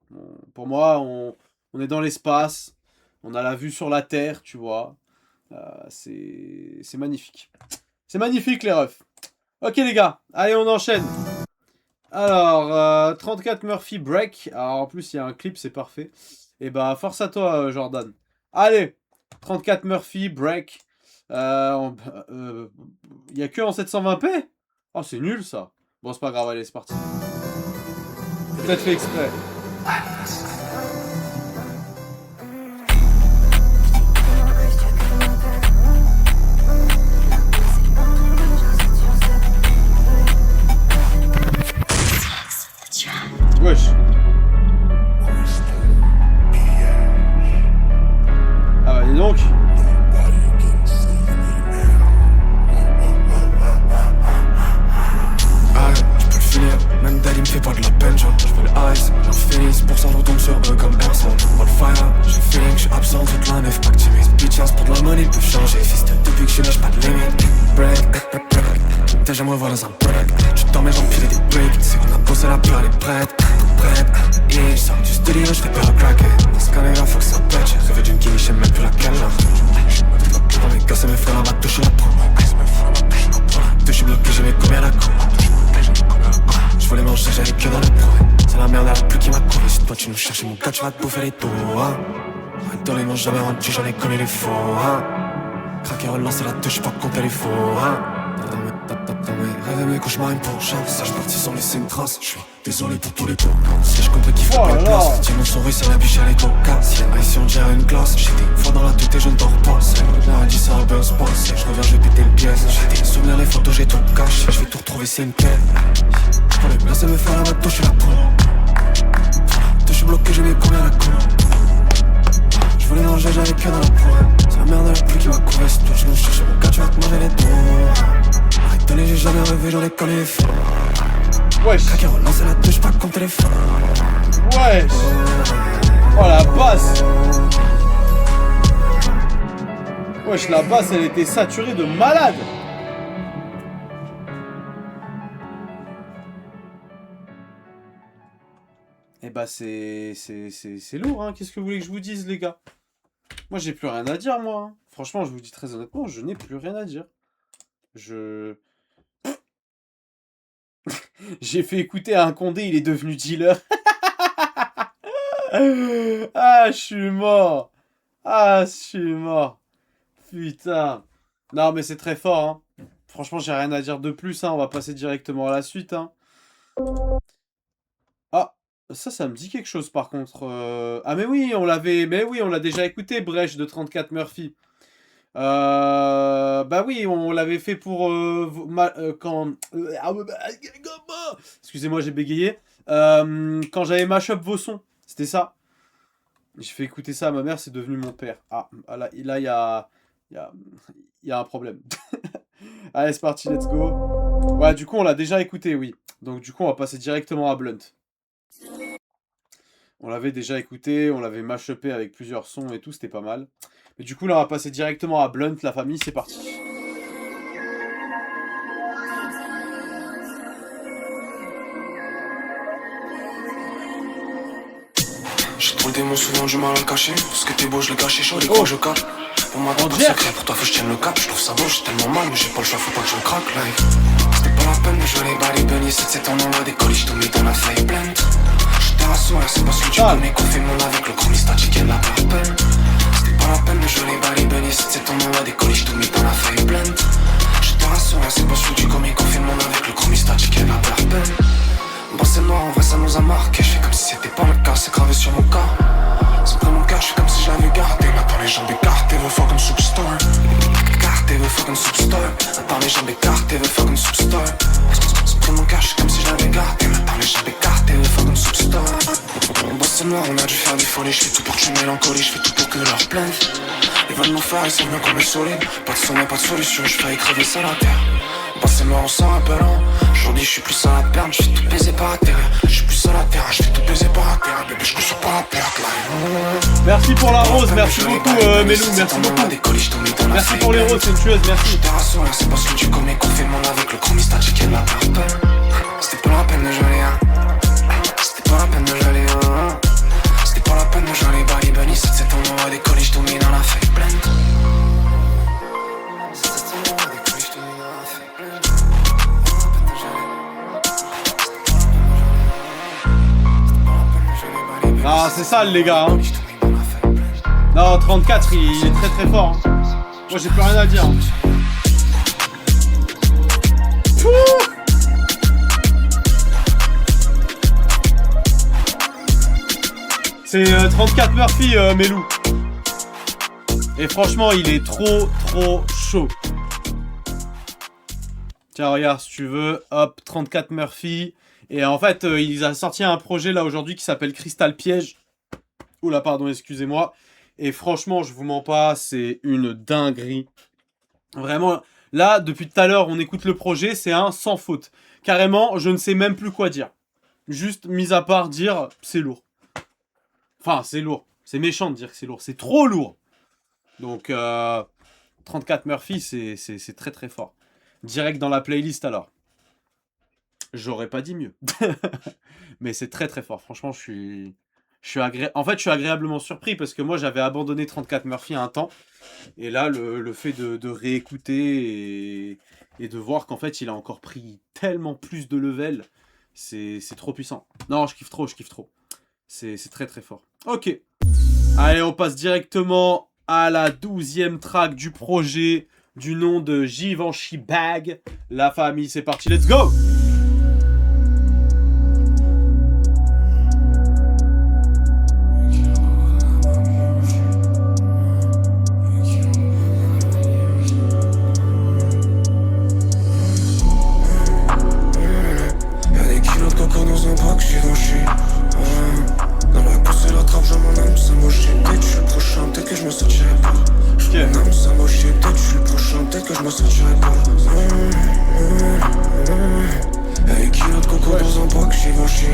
Speaker 1: Pour moi, on est dans l'espace, on a la vue sur la Terre, tu vois. C'est magnifique. C'est magnifique, les refs. Ok les gars, allez on enchaîne. Alors, 34 Murphy Break. Alors en plus il y a un clip, c'est parfait. Et bah force à toi Jordan. Allez, 34 Murphy Break. Il y a que en 720p. Oh c'est nul ça. Bon c'est pas grave, allez c'est parti. C'est peut-être fait exprès. Wesh. Ah bah dis donc.
Speaker 2: Ah, je peux le finir, même Dali me fait pas de la peine, genre. Je veux le ice, j'en finis, pour ça je retombe sur eux comme Erson. Pas le fire, j'ai le feeling, je suis absent toute la neuf. Activise, bitches pour de la money, ils peuvent changer. Fils de depuis que je suis là, j'ai pas de limite. Break, t'as jamais me voir dans un break. Je t'en mets, j'empile des breaks. Tu sais qu'on a bossé la peur, elle est prête. Yeah, je sors du studio, je fais peur à craquer. Dans ce cas là, faut que ça pète. J'ai rêvé d'une guinée, j'aime même plus laquelle. Dans les gars, c'est mes frères, on va toucher la pro. Touché bloqué, j'ai mes combien la coupe. voulais manger, j'avais que dans le prouver. C'est la merde à la pluie qui m'a couvé. Si toi tu nous cherches, mon gars, tu vas te bouffer les dos, hein. Arrête dans les manches, jamais rendu, j'en ai connu les faux, hein. Craquer, relancer la touche, pas compter les faux, hein. Dans mes rêves et mes cauchemars, une pour chance. Ça, je parti sans laisser une trace. Je suis désolé pour tous les pots. Si j'ai compris qu'il faut pas de place. Tiens, mon souris, c'est la biche, elle est cocasse. Ici, on dirait une glace. J'ai des fois dans la tête et je ne dors pas. Elle dit ça, ben, se passe. Je reviens, je vais péter le pièce. J'ai des souvenirs, les photos, j'ai tout caché. Je vais tout retrouver, c'est une quête. Je prends les places et me faire la main, toucher la poule. Je suis bloqué, j'ai mis combien la cour. Je voulais manger, j'avais que dans la poire. C'est la merde à la pluie qui m'a couvert. Si toi tu nous cherches, mon gars, tu vas te manger les dos. Arrête de j'ai jamais rêvé, j'en ai collé les fous.
Speaker 1: Wesh.
Speaker 2: Craquer, relancer la touche, pas comme téléphone.
Speaker 1: Wesh. Oh la basse. Wesh, la basse, elle était saturée de malade. Eh bah c'est lourd, hein. Qu'est-ce que vous voulez que je vous dise, les gars? Moi, j'ai plus rien à dire, moi, hein. Franchement, je vous dis très honnêtement, je n'ai plus rien à dire. J'ai fait écouter à un Condé, il est devenu dealer. Ah, je suis mort. Ah, je suis mort. Putain. Non, mais c'est très fort, hein. Franchement, j'ai rien à dire de plus, hein. On va passer directement à la suite, hein. Ah, ça me dit quelque chose, par contre. Ah, mais oui, on l'avait... Mais oui, on l'a déjà écouté, Brèche de 34 Murphy. Bah oui, on l'avait fait pour... quand... Excusez-moi, j'ai bégayé. Quand j'avais mash-up vos sons. C'était ça. J'ai fait écouter ça à ma mère, c'est devenu mon père. Ah, là, il y a... Il y a un problème. Allez, c'est parti, let's go. Ouais, du coup, on l'a déjà écouté, oui. Donc, du coup, on va passer directement à Blunt. On l'avait déjà écouté, on l'avait mash-upé avec plusieurs sons et tout, c'était pas mal. Mais du coup, là, on va passer directement à Blunt, la famille, c'est parti.
Speaker 2: J'ai trop le démon, souvent du mal à le cacher. Parce que t'es beau, je l'ai caché, chaud, les crocs, je capte. Pour moi, t'as pas de secret, pour toi, faut que je tienne le cap. Je trouve ça beau, j'ai tellement mal, mais j'ai pas le choix, faut pas que je me craque, live. C'était pas la peine de jouer les balles et baigner. 7-7 en envoi des colis, j'te mets dans la faille pleine. J'étais rassuré, c'est parce que tu connais qu'on fait mon avec le chrome statique et la peine. C'était pas la peine de jouer les balles et baigner. 7-7 en envoi des colis, j'te mets dans la faille pleine. J'étais rassuré, c'est parce que tu connais qu'on fait mon avec le chrome statique et la peine. Bon, c'est noir, en vrai, ça nous a marqué. Je fais comme si c'était pas le cas, c'est gravé sur mon corps. C'est pris mon cœur, je suis comme si je l'avais gardé. Maintenant les jambes écartées, veut fucking superstar. Écarté, veut fucking superstar. Maintenant les jambes écartées, veut fucking superstar. C'est pris mon cœur, je suis comme si je l'avais gardé. Maintenant les jambes écartées, veut fucking superstar. Bon, c'est noir, on a dû faire des folies. Je fais tout pour que tu mélancolies, je fais tout pour que leur plaise. Ils veulent nous faire, ils savent bien qu'on est solide. Pas de sommet, pas de solution, je fais crever ça la terre. Bon, c'est noir, on s'en rappelle. Aujourd'hui, je suis plus à la perte, je fais tout baiser par la terre. Je suis plus à la terre, je fais tout baiser par la terre. Bébé, je couche pas la perte là.
Speaker 1: Merci pour la rose, merci beaucoup Melou, merci beaucoup. Merci pour les roses, c'est une tueuse, merci.
Speaker 2: C'est parce que tu connais qu'on fait le monde avec le chrome statique et la perte. C'était pas la peine de jouer c'était pas la peine de jouer c'était pas la peine de jouer les Bali Bunny. 7-7 on envoie des colis, je mets dans la feuille pleine. 7-7 on envoie des colis, je mets dans la feuille pleine.
Speaker 1: Ah, c'est ça les gars, hein. Non, 34, il est très très fort, hein. Moi j'ai plus rien à dire, hein. C'est 34 Murphy, Melou. Et franchement, il est trop chaud. Tiens, regarde, si tu veux. Hop, 34 Murphy. Et en fait, il a sorti un projet là aujourd'hui qui s'appelle Crystal Piège. Oula, pardon, excusez-moi. Et franchement, je vous mens pas, c'est une dinguerie. Vraiment, là, depuis tout à l'heure, on écoute le projet, c'est un sans faute. Carrément, je ne sais même plus quoi dire. Juste, mis à part dire, c'est lourd. Enfin, c'est lourd. C'est méchant de dire que c'est lourd. C'est trop lourd. Donc, 34 Murphy, c'est très très fort. Direct dans la playlist alors. J'aurais pas dit mieux. Mais c'est très très fort. Franchement, je suis agréablement surpris parce que moi, j'avais abandonné 34 Murphy à un temps. Et là, le fait de réécouter et de voir qu'en fait, il a encore pris tellement plus de level. C'est trop puissant. Non, je kiffe trop, je kiffe trop. C'est très très fort. Ok. Allez, on passe directement à la 12e track du projet, du nom de Givenchy Bag. La famille, c'est parti, let's go!
Speaker 2: Y'a des kilos de coco dans un bac, Givenchy. Dans la course et la trappe, j'ai mon âme, ça moche. Peut-être je suis le prochain, peut-être que je me sortirai pas. Mon âme, ça moche, peut-être je suis le prochain, peut-être que je me sortirai pas. Y'a des kilos de coco dans un bac, Givenchy.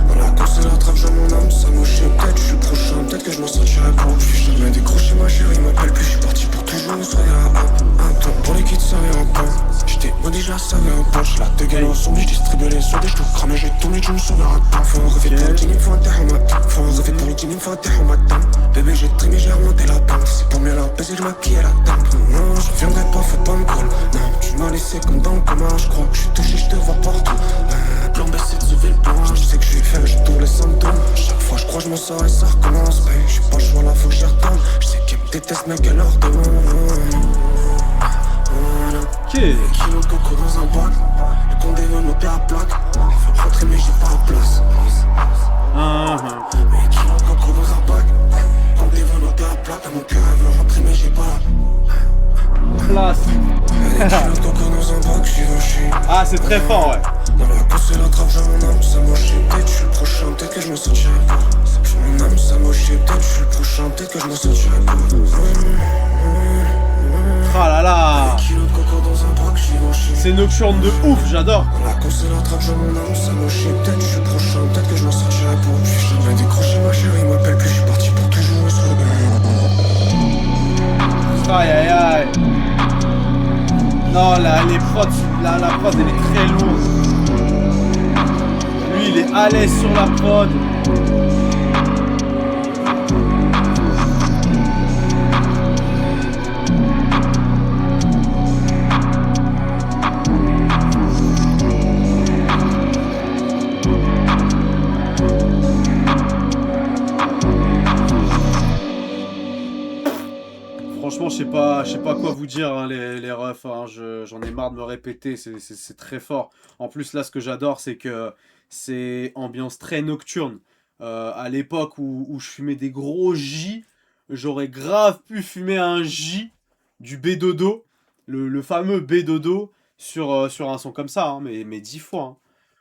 Speaker 2: Dans la course et la trappe, j'ai mon âme, ça moche. Peut-être je suis le prochain, peut-être que je me sortirai pas. Je suis jamais décroché, ma chérie, m'appelle plus. Je suis parti pour toujours, soyez un temps. Pour les kids, ça vient en pain. J'étais maudit, je la savais en poche. La dégaine en sombre, je distribuais les soins, je tout cramé, j'ai tourné, tu me sauveras pas. Faut un rêver pour le dîner, faut un terre en matin. Faut un rêver pour le dîner, faut un terre en matin. Bébé, j'ai trimé, j'ai remonté la pente. C'est pour mieux la baiser, je maquillais la teinte. Non, je reviendrai pas, faut pas me call. Non, tu m'as laissé comme dans le coma, je crois que je suis touché, je te vois partout. Plan B, c'est de sauver le plan. Je sais que je suis faible, j'ai tous les symptômes. Chaque fois, je crois, je m'en sors et ça recommence. Babe, j'ai pas le choix, là, faut que j'y retourne. Je sais qu'elle me déteste, mais qu'elle leur demande.
Speaker 1: Ok.
Speaker 2: Des kilos de coco dans un bac. Le condé veut noter à plaque. Il faut rentrer mais j'ai pas la place. Des kilos de coco dans un bac. Le condé veut noter à plaque. Mon cœur veut rentrer mais j'ai pas la
Speaker 1: Place.
Speaker 2: Des kilos de coco dans un bac, Givenchy.
Speaker 1: Ah, c'est très fort, ouais.
Speaker 2: Dans la course et la trappe, j'ai mon âme, ça moche. Peut-être je suis le prochain, peut-être que je me sortirai pas. J'ai mon âme, ça moche. Peut-être je suis le prochain, peut-être que je me sortirai pas.
Speaker 1: Ah là là.
Speaker 2: Kilos de coco dans un bac, Givenchy.
Speaker 1: C'est nocturne de ouf, j'adore.
Speaker 2: Dans la course et la trappe, j'ai mon âme, ça moche. Peut-être je suis le prochain, peut-être que je m'en sortirai pas. Je suis jamais décroché, ma chérie, m'appelle plus. Je suis parti pour toujours sur le gars.
Speaker 1: Aïe aïe aïe. Non, là, les prods, la prod, elle est très lourde. Lui, il est à l'aise sur la prod. Franchement, je sais pas quoi vous dire, hein, les refs. Hein, j'en ai marre de me répéter, c'est très fort. En plus, là, ce que j'adore, c'est que c'est ambiance très nocturne. À l'époque où je fumais des gros J, j'aurais grave pu fumer un J du B-Dodo, le fameux B-Dodo, sur un son comme ça, hein, mais 10 fois. Hein.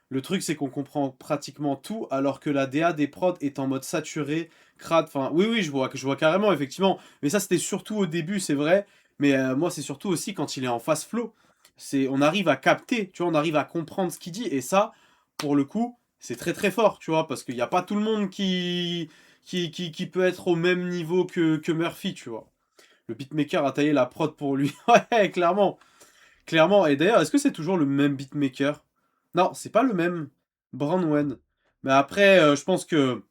Speaker 1: Le truc, c'est qu'on comprend pratiquement tout, alors que la DA des prods est en mode saturé, crade, enfin, oui, je vois carrément, effectivement. Mais ça, c'était surtout au début, c'est vrai. Mais moi, c'est surtout aussi quand il est en fast flow. On arrive à capter, tu vois, on arrive à comprendre ce qu'il dit. Et ça, pour le coup, c'est très très fort, tu vois, parce qu'il n'y a pas tout le monde qui peut être au même niveau que Murphy, tu vois. Le beatmaker a taillé la prod pour lui. Ouais, clairement. Clairement. Et d'ailleurs, est-ce que c'est toujours le même beatmaker? Non, c'est pas le même. Brandwen. Mais après, je pense que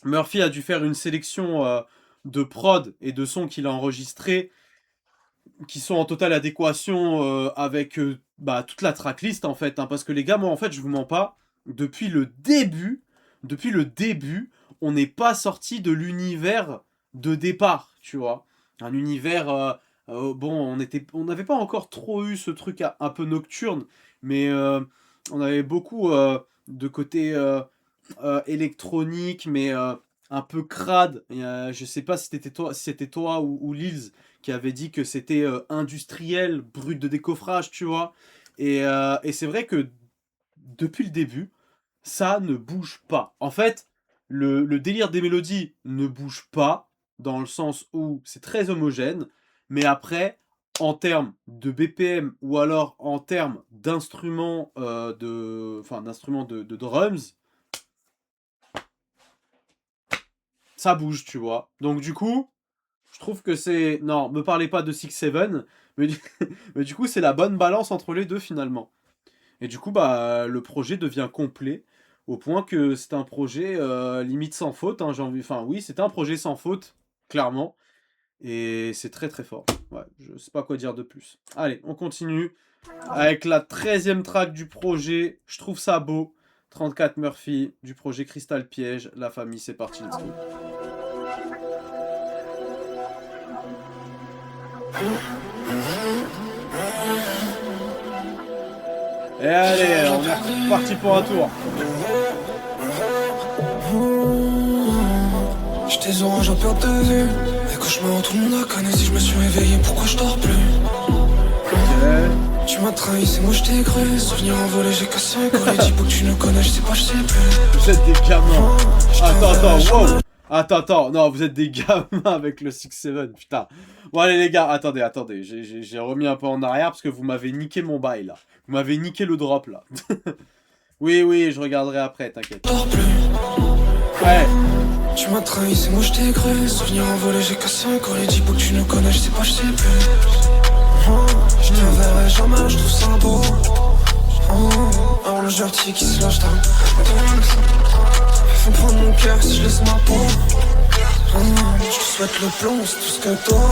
Speaker 1: Murphy a dû faire une sélection de prod et de sons qu'il a enregistrés qui sont en totale adéquation avec toute la tracklist en fait. Hein, parce que les gars, moi en fait, je vous mens pas, depuis le début, on n'est pas sorti de l'univers de départ, tu vois. Un univers, bon, on n'avait pas encore trop eu ce truc un peu nocturne, mais on avait beaucoup de côté électronique, mais un peu crade. Je sais pas si c'était toi ou Lils qui avait dit que c'était industriel, brut de décoffrage, tu vois. Et c'est vrai que depuis le début, ça ne bouge pas. En fait, le délire des mélodies ne bouge pas, dans le sens où c'est très homogène, mais après, en termes de BPM ou alors en termes d'instruments de drums, ça bouge, tu vois. Donc du coup, je trouve que c'est... Non, me parlez pas de 6-7, mais mais du coup, c'est la bonne balance entre les deux, finalement. Et du coup, le projet devient complet, au point que c'est un projet limite sans faute. Hein, Enfin, oui, c'est un projet sans faute, clairement. Et c'est très très fort. Ouais, je sais pas quoi dire de plus. Allez, on continue. Avec la 13e track du projet, je trouve ça beau. 34 Murphy, du projet Crystal Piège. La famille, c'est parti, let's go. Et allez, on est parti pour un tour.
Speaker 2: J'étais orange en perte de vue. Les cauchemars, tout le monde a connu. Si je me suis réveillé, pourquoi je dors plus? Tu m'as trahi, c'est moi je t'ai cru. Souvenir envolé, j'ai cassé un collet. Dis que tu nous connais, je sais pas, je sais plus.
Speaker 1: Vous êtes des gamins. Attends, wow. Attends, non, vous êtes des gamins avec le 6-7, putain. Bon, allez, les gars, attendez. J'ai remis un peu en arrière parce que vous m'avez niqué mon bail, là. Vous m'avez niqué le drop, là. Oui, je regarderai après, t'inquiète. Ouais.
Speaker 2: Tu m'as trahi, c'est moi je t'ai cru. Souvenir envolé, j'ai cassé un collet. Dis que tu nous connais, je sais pas, je sais plus. Je te verrai jamais, je trouve ça beau. Le gentil qui se lâche d'un. Faut prendre mon cœur si je laisse ma peau. Je te souhaite le plomb, c'est tout ce que toi.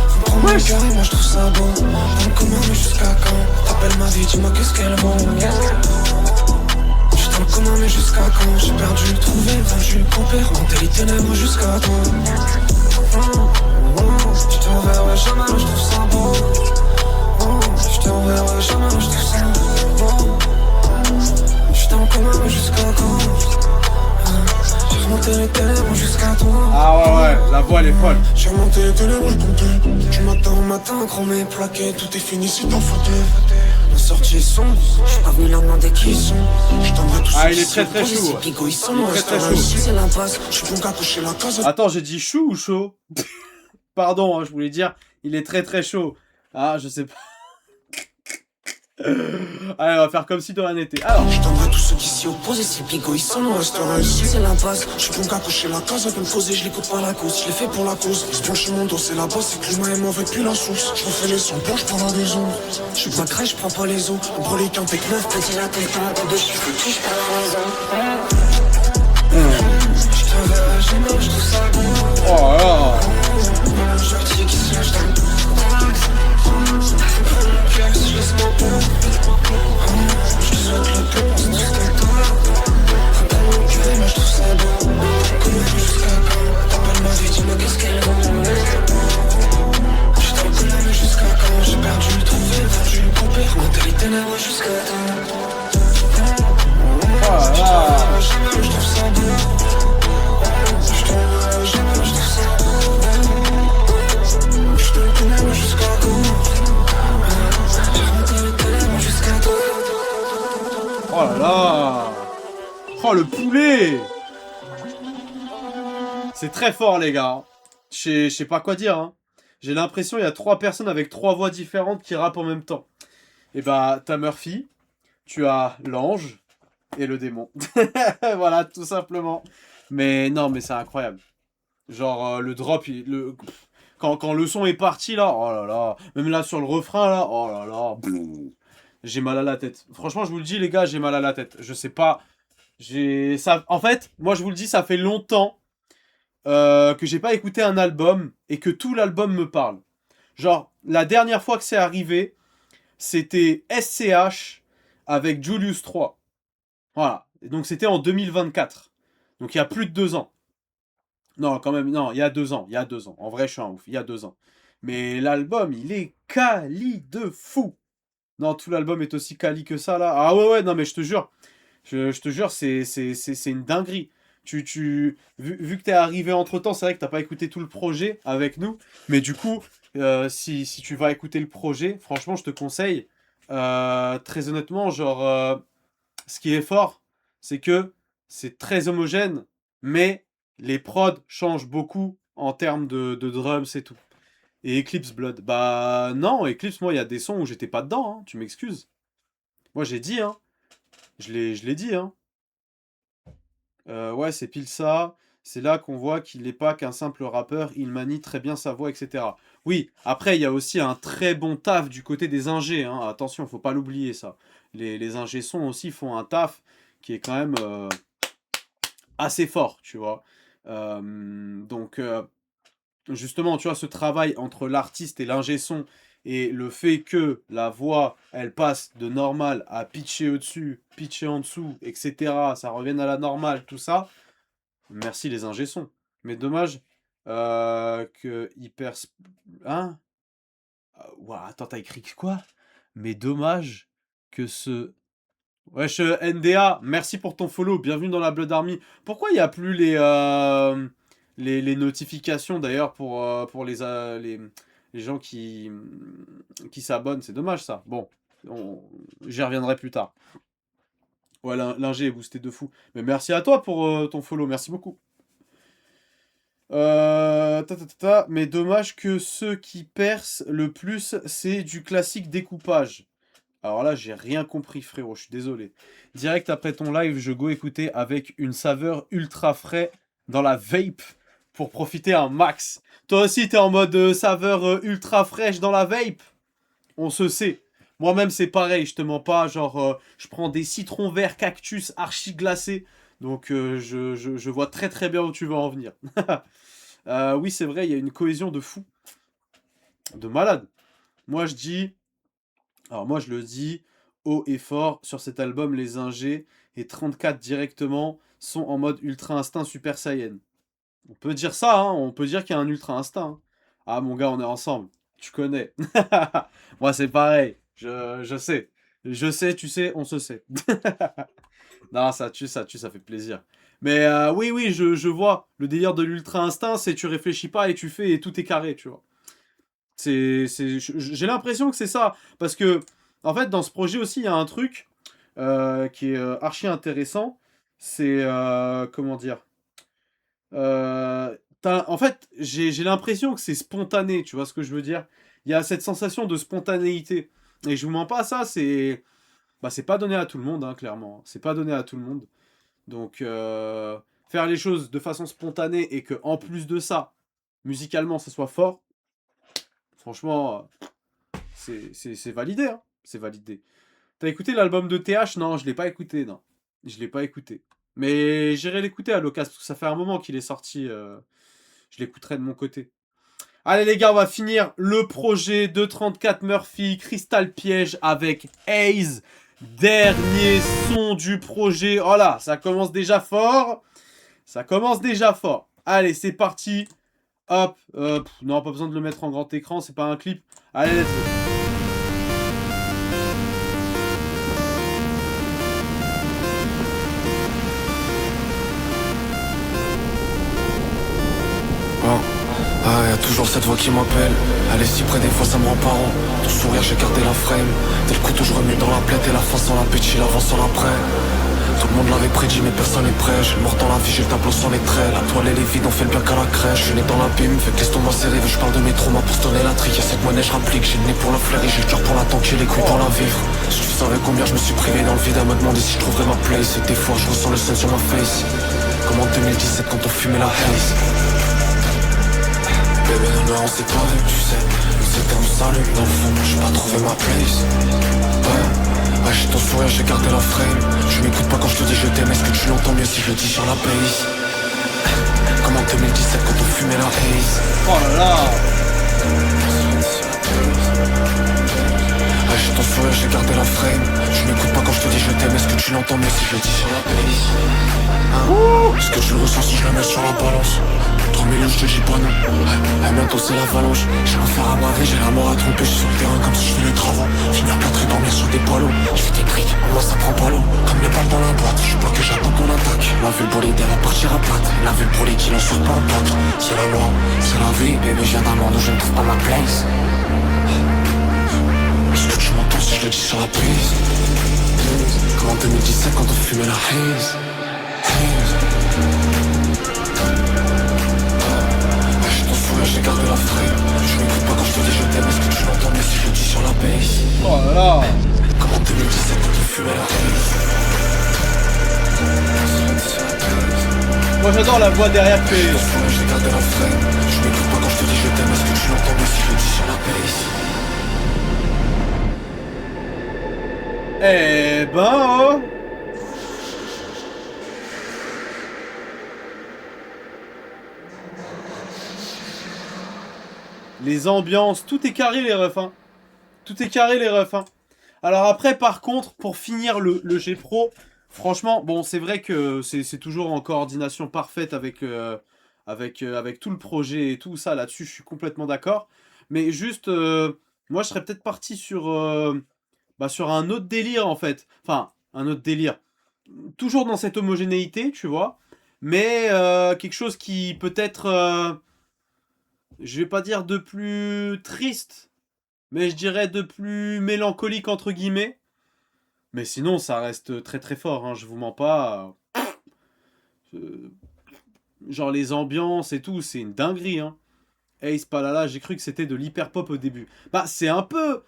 Speaker 2: Faut prendre mon cœur et moi je trouve ça beau. Dans le commun mais jusqu'à quand? T'appelles ma vie, dis-moi qu'est-ce qu'elle vaut. J'étais dans le commun mais jusqu'à quand? J'ai perdu, trouvé, vendu, coupé, remonté les ténèbres jusqu'à toi. Je te reverrai jamais, je trouve ça beau. Je te reverrai jamais, je trouve ça beau. J'étais en commun mais jusqu'à quand? J'ai remonté les ténèbres jusqu'à toi.
Speaker 1: Ah ouais, la voix elle est folle.
Speaker 2: J'ai remonté les ténèbres, je comptais. Du matin au matin, chromé, plaqué, tout est fini si t'en foutais. La sortie est sombre, j'suis pas venu leur demander qui ils sont. J't'aimerais tous.
Speaker 1: Ah, il est très chaud.
Speaker 2: Pico, ils sont
Speaker 1: très chaud.
Speaker 2: C'est l'impasse, j'suis bon qu'à coucher la case.
Speaker 1: Attends, j'ai dit chou ou chaud? Pardon, hein, je voulais dire, il est très chaud. Ah, je sais pas. Allez, on va faire comme si de rien n'était. Alors,
Speaker 2: je t'aimerais tous ceux qui s'y opposent. Et si Pico, ils sont, on restera ici, c'est l'impasse. J'suis bon qu'à coucher la case, elle peut me causer, je l'écoute pas la cause. Je l'ai fait pour la cause. Ils se penchent mon dos, c'est la base, c'est que l'humain est mauvais depuis la source. Je refais les sons, bon, je prends la maison. J'suis pas crèche, je prends pas les os. On prend les quintes avec 9, petit la tête, un peu de chiffres, touche pas la maison. Je te verrai jamais, je trouve ça bon.
Speaker 1: oh là.
Speaker 2: Gentil qui se lâche d'un. Je laisse mon peau. Je te souhaite le plus bon, c'est tout ce que toi. Dans mon cœur, moi je trouve ça beau. Comment jusqu'à quand? T'appelles ma vie, dis-moi qu'est-ce qu'elle vaut. J'étais en colère mais jusqu'à quand? J'ai perdu, trouvé, vendu, coupé, remonté les ténèbres jusqu'à temps.
Speaker 1: Oh là.
Speaker 2: Je trouve ça beau. Je te vois jamais, je trouve ça beau. Je te connais mais jusqu'à quand?
Speaker 1: Oh là là. Oh le poulet. C'est très fort les gars. Je sais pas quoi dire. Hein. J'ai l'impression il y a 3 personnes avec 3 voix différentes qui rappent en même temps. Et bah t'as Murphy, tu as l'ange et le démon. Voilà tout simplement. Mais non mais c'est incroyable. Genre le drop, quand le son est parti là, oh là là. Même là sur le refrain là, oh là là. J'ai mal à la tête. Franchement, je vous le dis, les gars, j'ai mal à la tête. Je sais pas. En fait, moi, je vous le dis, ça fait longtemps que j'ai pas écouté un album et que tout l'album me parle. Genre, la dernière fois que c'est arrivé, c'était SCH avec Julius 3. Voilà. Et donc, c'était en 2024. Donc, il y a plus de 2 ans. Non, quand même, non, il y a 2 ans. Il y a 2 ans. En vrai, je suis un ouf. Il y a 2 ans. Mais l'album, il est quali de fou. Non, tout l'album est aussi quali que ça, là. Ah ouais, non, mais je te jure. Je te jure, c'est une dinguerie. Vu que t'es arrivé entre-temps, c'est vrai que t'as pas écouté tout le projet avec nous. Mais du coup, si tu vas écouter le projet, franchement, je te conseille. Très honnêtement, genre, ce qui est fort, c'est que c'est très homogène, mais les prods changent beaucoup en termes de drums et tout. Et Eclipse Blood. Bah non, Eclipse, moi, il y a des sons où j'étais pas dedans, hein, tu m'excuses. Moi, j'ai dit, hein. Je l'ai dit, hein. Ouais, c'est pile ça. C'est là qu'on voit qu'il n'est pas qu'un simple rappeur, il manie très bien sa voix, etc. Oui, après, il y a aussi un très bon taf du côté des ingés, hein. Attention, faut pas l'oublier, ça. Les ingés sons aussi font un taf qui est quand même assez fort, tu vois. Donc... justement, tu vois, ce travail entre l'artiste et l'ingé son Et le fait que la voix, elle passe de normal à pitcher au-dessus, pitcher en dessous, etc., ça revienne à la normale, tout ça, merci les ingé sons. Mais dommage que hyper... Hein? Ouah, attends, t'as écrit quoi? Mais dommage que ce... Wesh, NDA, merci pour ton follow, bienvenue dans la Blood Army. Pourquoi il n'y a plus les notifications d'ailleurs pour les gens qui s'abonnent? C'est dommage ça. Bon, j'y reviendrai plus tard. Ouais, l'ingé est boosté de fou. Mais merci à toi pour ton follow, merci beaucoup. Mais dommage que ceux qui percent le plus, c'est du classique découpage. Alors là, j'ai rien compris, frérot, je suis désolé. Direct après ton live, je go écouter avec une saveur ultra frais dans la vape pour profiter un max. Toi aussi, t'es en mode saveur ultra fraîche dans la vape? On se sait. Moi-même, c'est pareil, je te mens pas. Genre, je prends des citrons verts cactus archi glacés. Donc, je vois très très bien où tu vas en venir. Oui, c'est vrai, il y a une cohésion de fou. De malade. Moi, je dis... Alors moi je le dis haut et fort, sur cet album les ingés et 34 directement sont en mode Ultra Instinct Super Saiyan. On peut dire ça, hein, on peut dire qu'il y a un Ultra Instinct. Hein. Ah mon gars, on est ensemble, tu connais. Moi c'est pareil, je sais. Je sais, tu sais, on se sait. Non, ça tue, ça fait plaisir. Mais oui, je vois. Le délire de l'Ultra Instinct, c'est tu réfléchis pas et tu fais et tout est carré, tu vois. J'ai l'impression que c'est ça. Parce que, en fait, dans ce projet aussi, il y a un truc qui est archi intéressant. C'est, comment dire en fait, j'ai l'impression que c'est spontané, tu vois ce que je veux dire? Il y a cette sensation de spontanéité. Et je vous mens pas, ça, c'est... Bah, c'est pas donné à tout le monde, hein, clairement. C'est pas donné à tout le monde. Donc, faire les choses de façon spontanée et que, en plus de ça, musicalement, ça soit fort, franchement... C'est validé, hein. C'est validé. T'as écouté l'album de TH? Non, je l'ai pas écouté, non. Je l'ai pas écouté. Mais j'irai l'écouter à l'occasion, parce que ça fait un moment qu'il est sorti. Je l'écouterai de mon côté. Allez les gars, on va finir le projet de 34 Murphy, Crystal Piège avec Haze. Dernier son du projet. Oh là, ça commence déjà fort. Ça commence déjà fort. Allez, c'est parti. Hop. Non, pas besoin de le mettre en grand écran, c'est pas un clip. Allez, let's go.
Speaker 2: Ah, y'a toujours cette voix qui m'appelle. Elle est si près, des fois ça me rend pas rond. Ton sourire, j'ai gardé la frame. Dès le couteau, je remets dans la plaie. Et la fin sans l'appétit, l'avance sans l'après. Tout le monde l'avait prédit, mais personne n'est prêt. J'ai le mort dans la vie, j'ai le tableau sans les traits. La toile, elle est vide, on fait le bien qu'à la crèche. Je suis né dans l'abîme, fait que l'estomac serré. Je parle de mes traumas pour se donner la trique. Y'a cette monnaie, je rapplique. J'ai le nez pour la fleurir, j'ai le cœur pour la tanker, les couilles pour la vivre. Si tu savais combien je me suis privé dans le vide à me demander si je trouverais ma place. Et des fois, je ressens le sun sur ma face. Comme en 2017 quand on fumait la haze. Bébé, non, on s'est pas vu, tu sais. Nous c'était un salut, dans le fond, j'ai pas trouvé ma place. Ouais, j'ai ton sourire, j'ai gardé la frame. Je m'écoute pas quand je te dis je t'aime, est-ce que tu l'entends mieux si je le dis sur la base? Comme en 2017 quand on fumait la haze.
Speaker 1: Oh là là.
Speaker 2: Ouais, j'ai ton sourire, j'ai gardé la frame. Je m'écoute pas quand je te dis je t'aime, est-ce que tu l'entends mieux si je le dis sur la base? Est-ce que tu le ressens si je la mets sur la balance? 3 millions, je te dis pas non. Bientôt c'est l'avalanche. J'ai l'enfer à braver, j'ai la mort à tromper. J'suis sur le terrain comme si je fais les travaux. Finir plâtré, dormir sur des poilots. J'fais des briques, moi ça prend pas l'eau. Comme les balles dans la boîte, j'suis bloqué, j'attends qu'on attaque. La vue le bolide, elle va partir à plate. La vue le bolide, il en sort pas en plate. C'est la loi, c'est la vie. Bébé, je viens d'un monde où je ne trouve pas ma place. Est-ce que tu m'entends si je le dis sur la prise? Comme en 2017 quand on fumait la haze. J'ai gardé la frame. Je m'écoute pas quand je te dis je t'aime. Est-ce que tu l'entends mais si je le dis sur la base?
Speaker 1: Oh là là.
Speaker 2: Comme en 2017 quand on fumait la haze.
Speaker 1: Moi j'adore la voix derrière que...
Speaker 2: J'ai gardé la frame. Je m'écoute pas quand je te dis je t'aime. Est-ce que tu l'entends mais si je le dis sur la base?
Speaker 1: Eh ben... oh. Les ambiances, tout est carré les refs, hein. Tout est carré les refs, hein. Alors après, par contre, pour finir le G Pro, franchement, bon, c'est vrai que c'est toujours en coordination parfaite avec tout le projet et tout ça, là-dessus, je suis complètement d'accord. Mais juste, moi, je serais peut-être parti sur un autre délire, en fait. Enfin, un autre délire. Toujours dans cette homogénéité, tu vois. Mais quelque chose qui peut-être, je vais pas dire de plus triste, mais je dirais de plus mélancolique, entre guillemets. Mais sinon, ça reste très très fort, hein, je vous mens pas. Euh, genre les ambiances et tout, c'est une dinguerie, hein. Ace Palala, j'ai cru que c'était de l'hyper pop au début. Bah, c'est un peu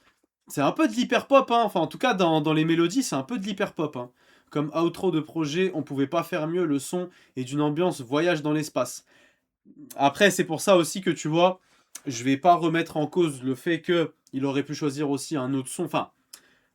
Speaker 1: de l'hyper pop, hein. Enfin, en tout cas, dans les mélodies, c'est un peu de l'hyper pop, hein. Comme outro de projet, on pouvait pas faire mieux, le son est d'une ambiance voyage dans l'espace. Après, c'est pour ça aussi que tu vois, je vais pas remettre en cause le fait que il aurait pu choisir aussi un autre son. Enfin,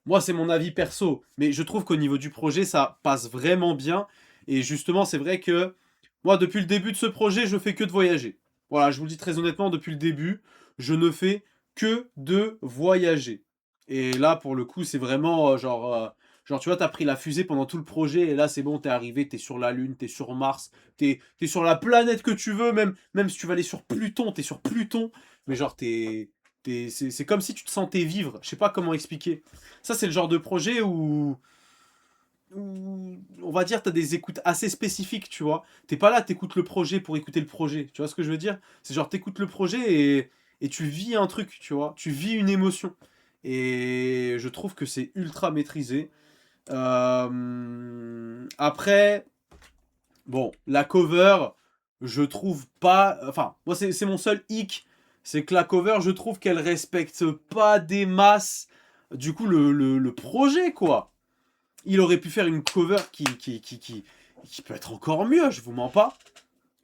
Speaker 1: moi, c'est mon avis perso, mais je trouve qu'au niveau du projet, ça passe vraiment bien. Et justement, c'est vrai que moi, depuis le début de ce projet, je fais que de voyager. Voilà, je vous le dis très honnêtement, depuis le début, je ne fais que de voyager. Et là, pour le coup, c'est vraiment genre, tu vois, t'as pris la fusée pendant tout le projet, et là, c'est bon, t'es arrivé, t'es sur la Lune, t'es sur Mars, t'es sur la planète que tu veux, même si tu vas aller sur Pluton, t'es sur Pluton, mais genre, c'est comme si tu te sentais vivre. Je sais pas comment expliquer. Ça, c'est le genre de projet où on va dire, t'as des écoutes assez spécifiques, tu vois. T'es pas là, t'écoutes le projet pour écouter le projet. Tu vois ce que je veux dire? C'est genre, t'écoutes le projet et tu vis un truc, tu vois. Tu vis une émotion. Et je trouve que c'est ultra maîtrisé. Après, bon, la cover, je trouve pas. Enfin, moi, c'est mon seul hic. C'est que la cover, je trouve qu'elle respecte pas des masses. Du coup, le projet, quoi. Il aurait pu faire une cover qui peut être encore mieux, je vous mens pas.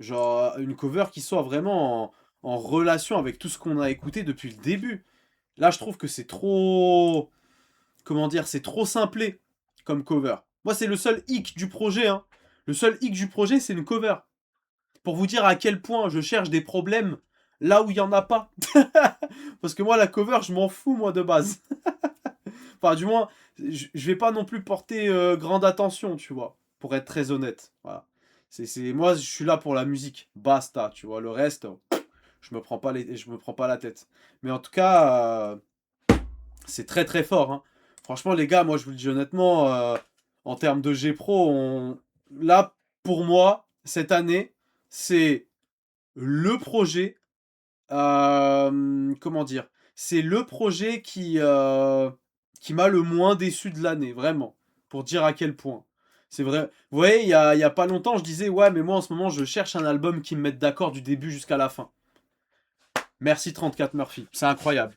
Speaker 1: Genre, une cover qui soit vraiment en relation avec tout ce qu'on a écouté depuis le début. Là, je trouve que c'est trop. Comment dire? C'est trop simplé comme cover. Moi, c'est le seul hic du projet, hein. Le seul hic du projet, c'est une cover. Pour vous dire à quel point je cherche des problèmes là où il n'y en a pas. Parce que moi, la cover, je m'en fous, moi, de base. Enfin, du moins, je vais pas non plus porter grande attention, tu vois, pour être très honnête. Voilà. Moi, je suis là pour la musique. Basta, tu vois. Le reste, je me prends pas la tête. Mais en tout cas, c'est très très fort, hein. Franchement, les gars, moi, je vous le dis honnêtement, en termes de G Pro, là, pour moi, cette année, c'est le projet. Comment dire? C'est le projet qui m'a le moins déçu de l'année, vraiment. Pour dire à quel point. C'est vrai. Vous voyez, il y a pas longtemps, je disais, ouais, mais moi en ce moment, je cherche un album qui me mette d'accord du début jusqu'à la fin. Merci 34 Murphy. C'est incroyable.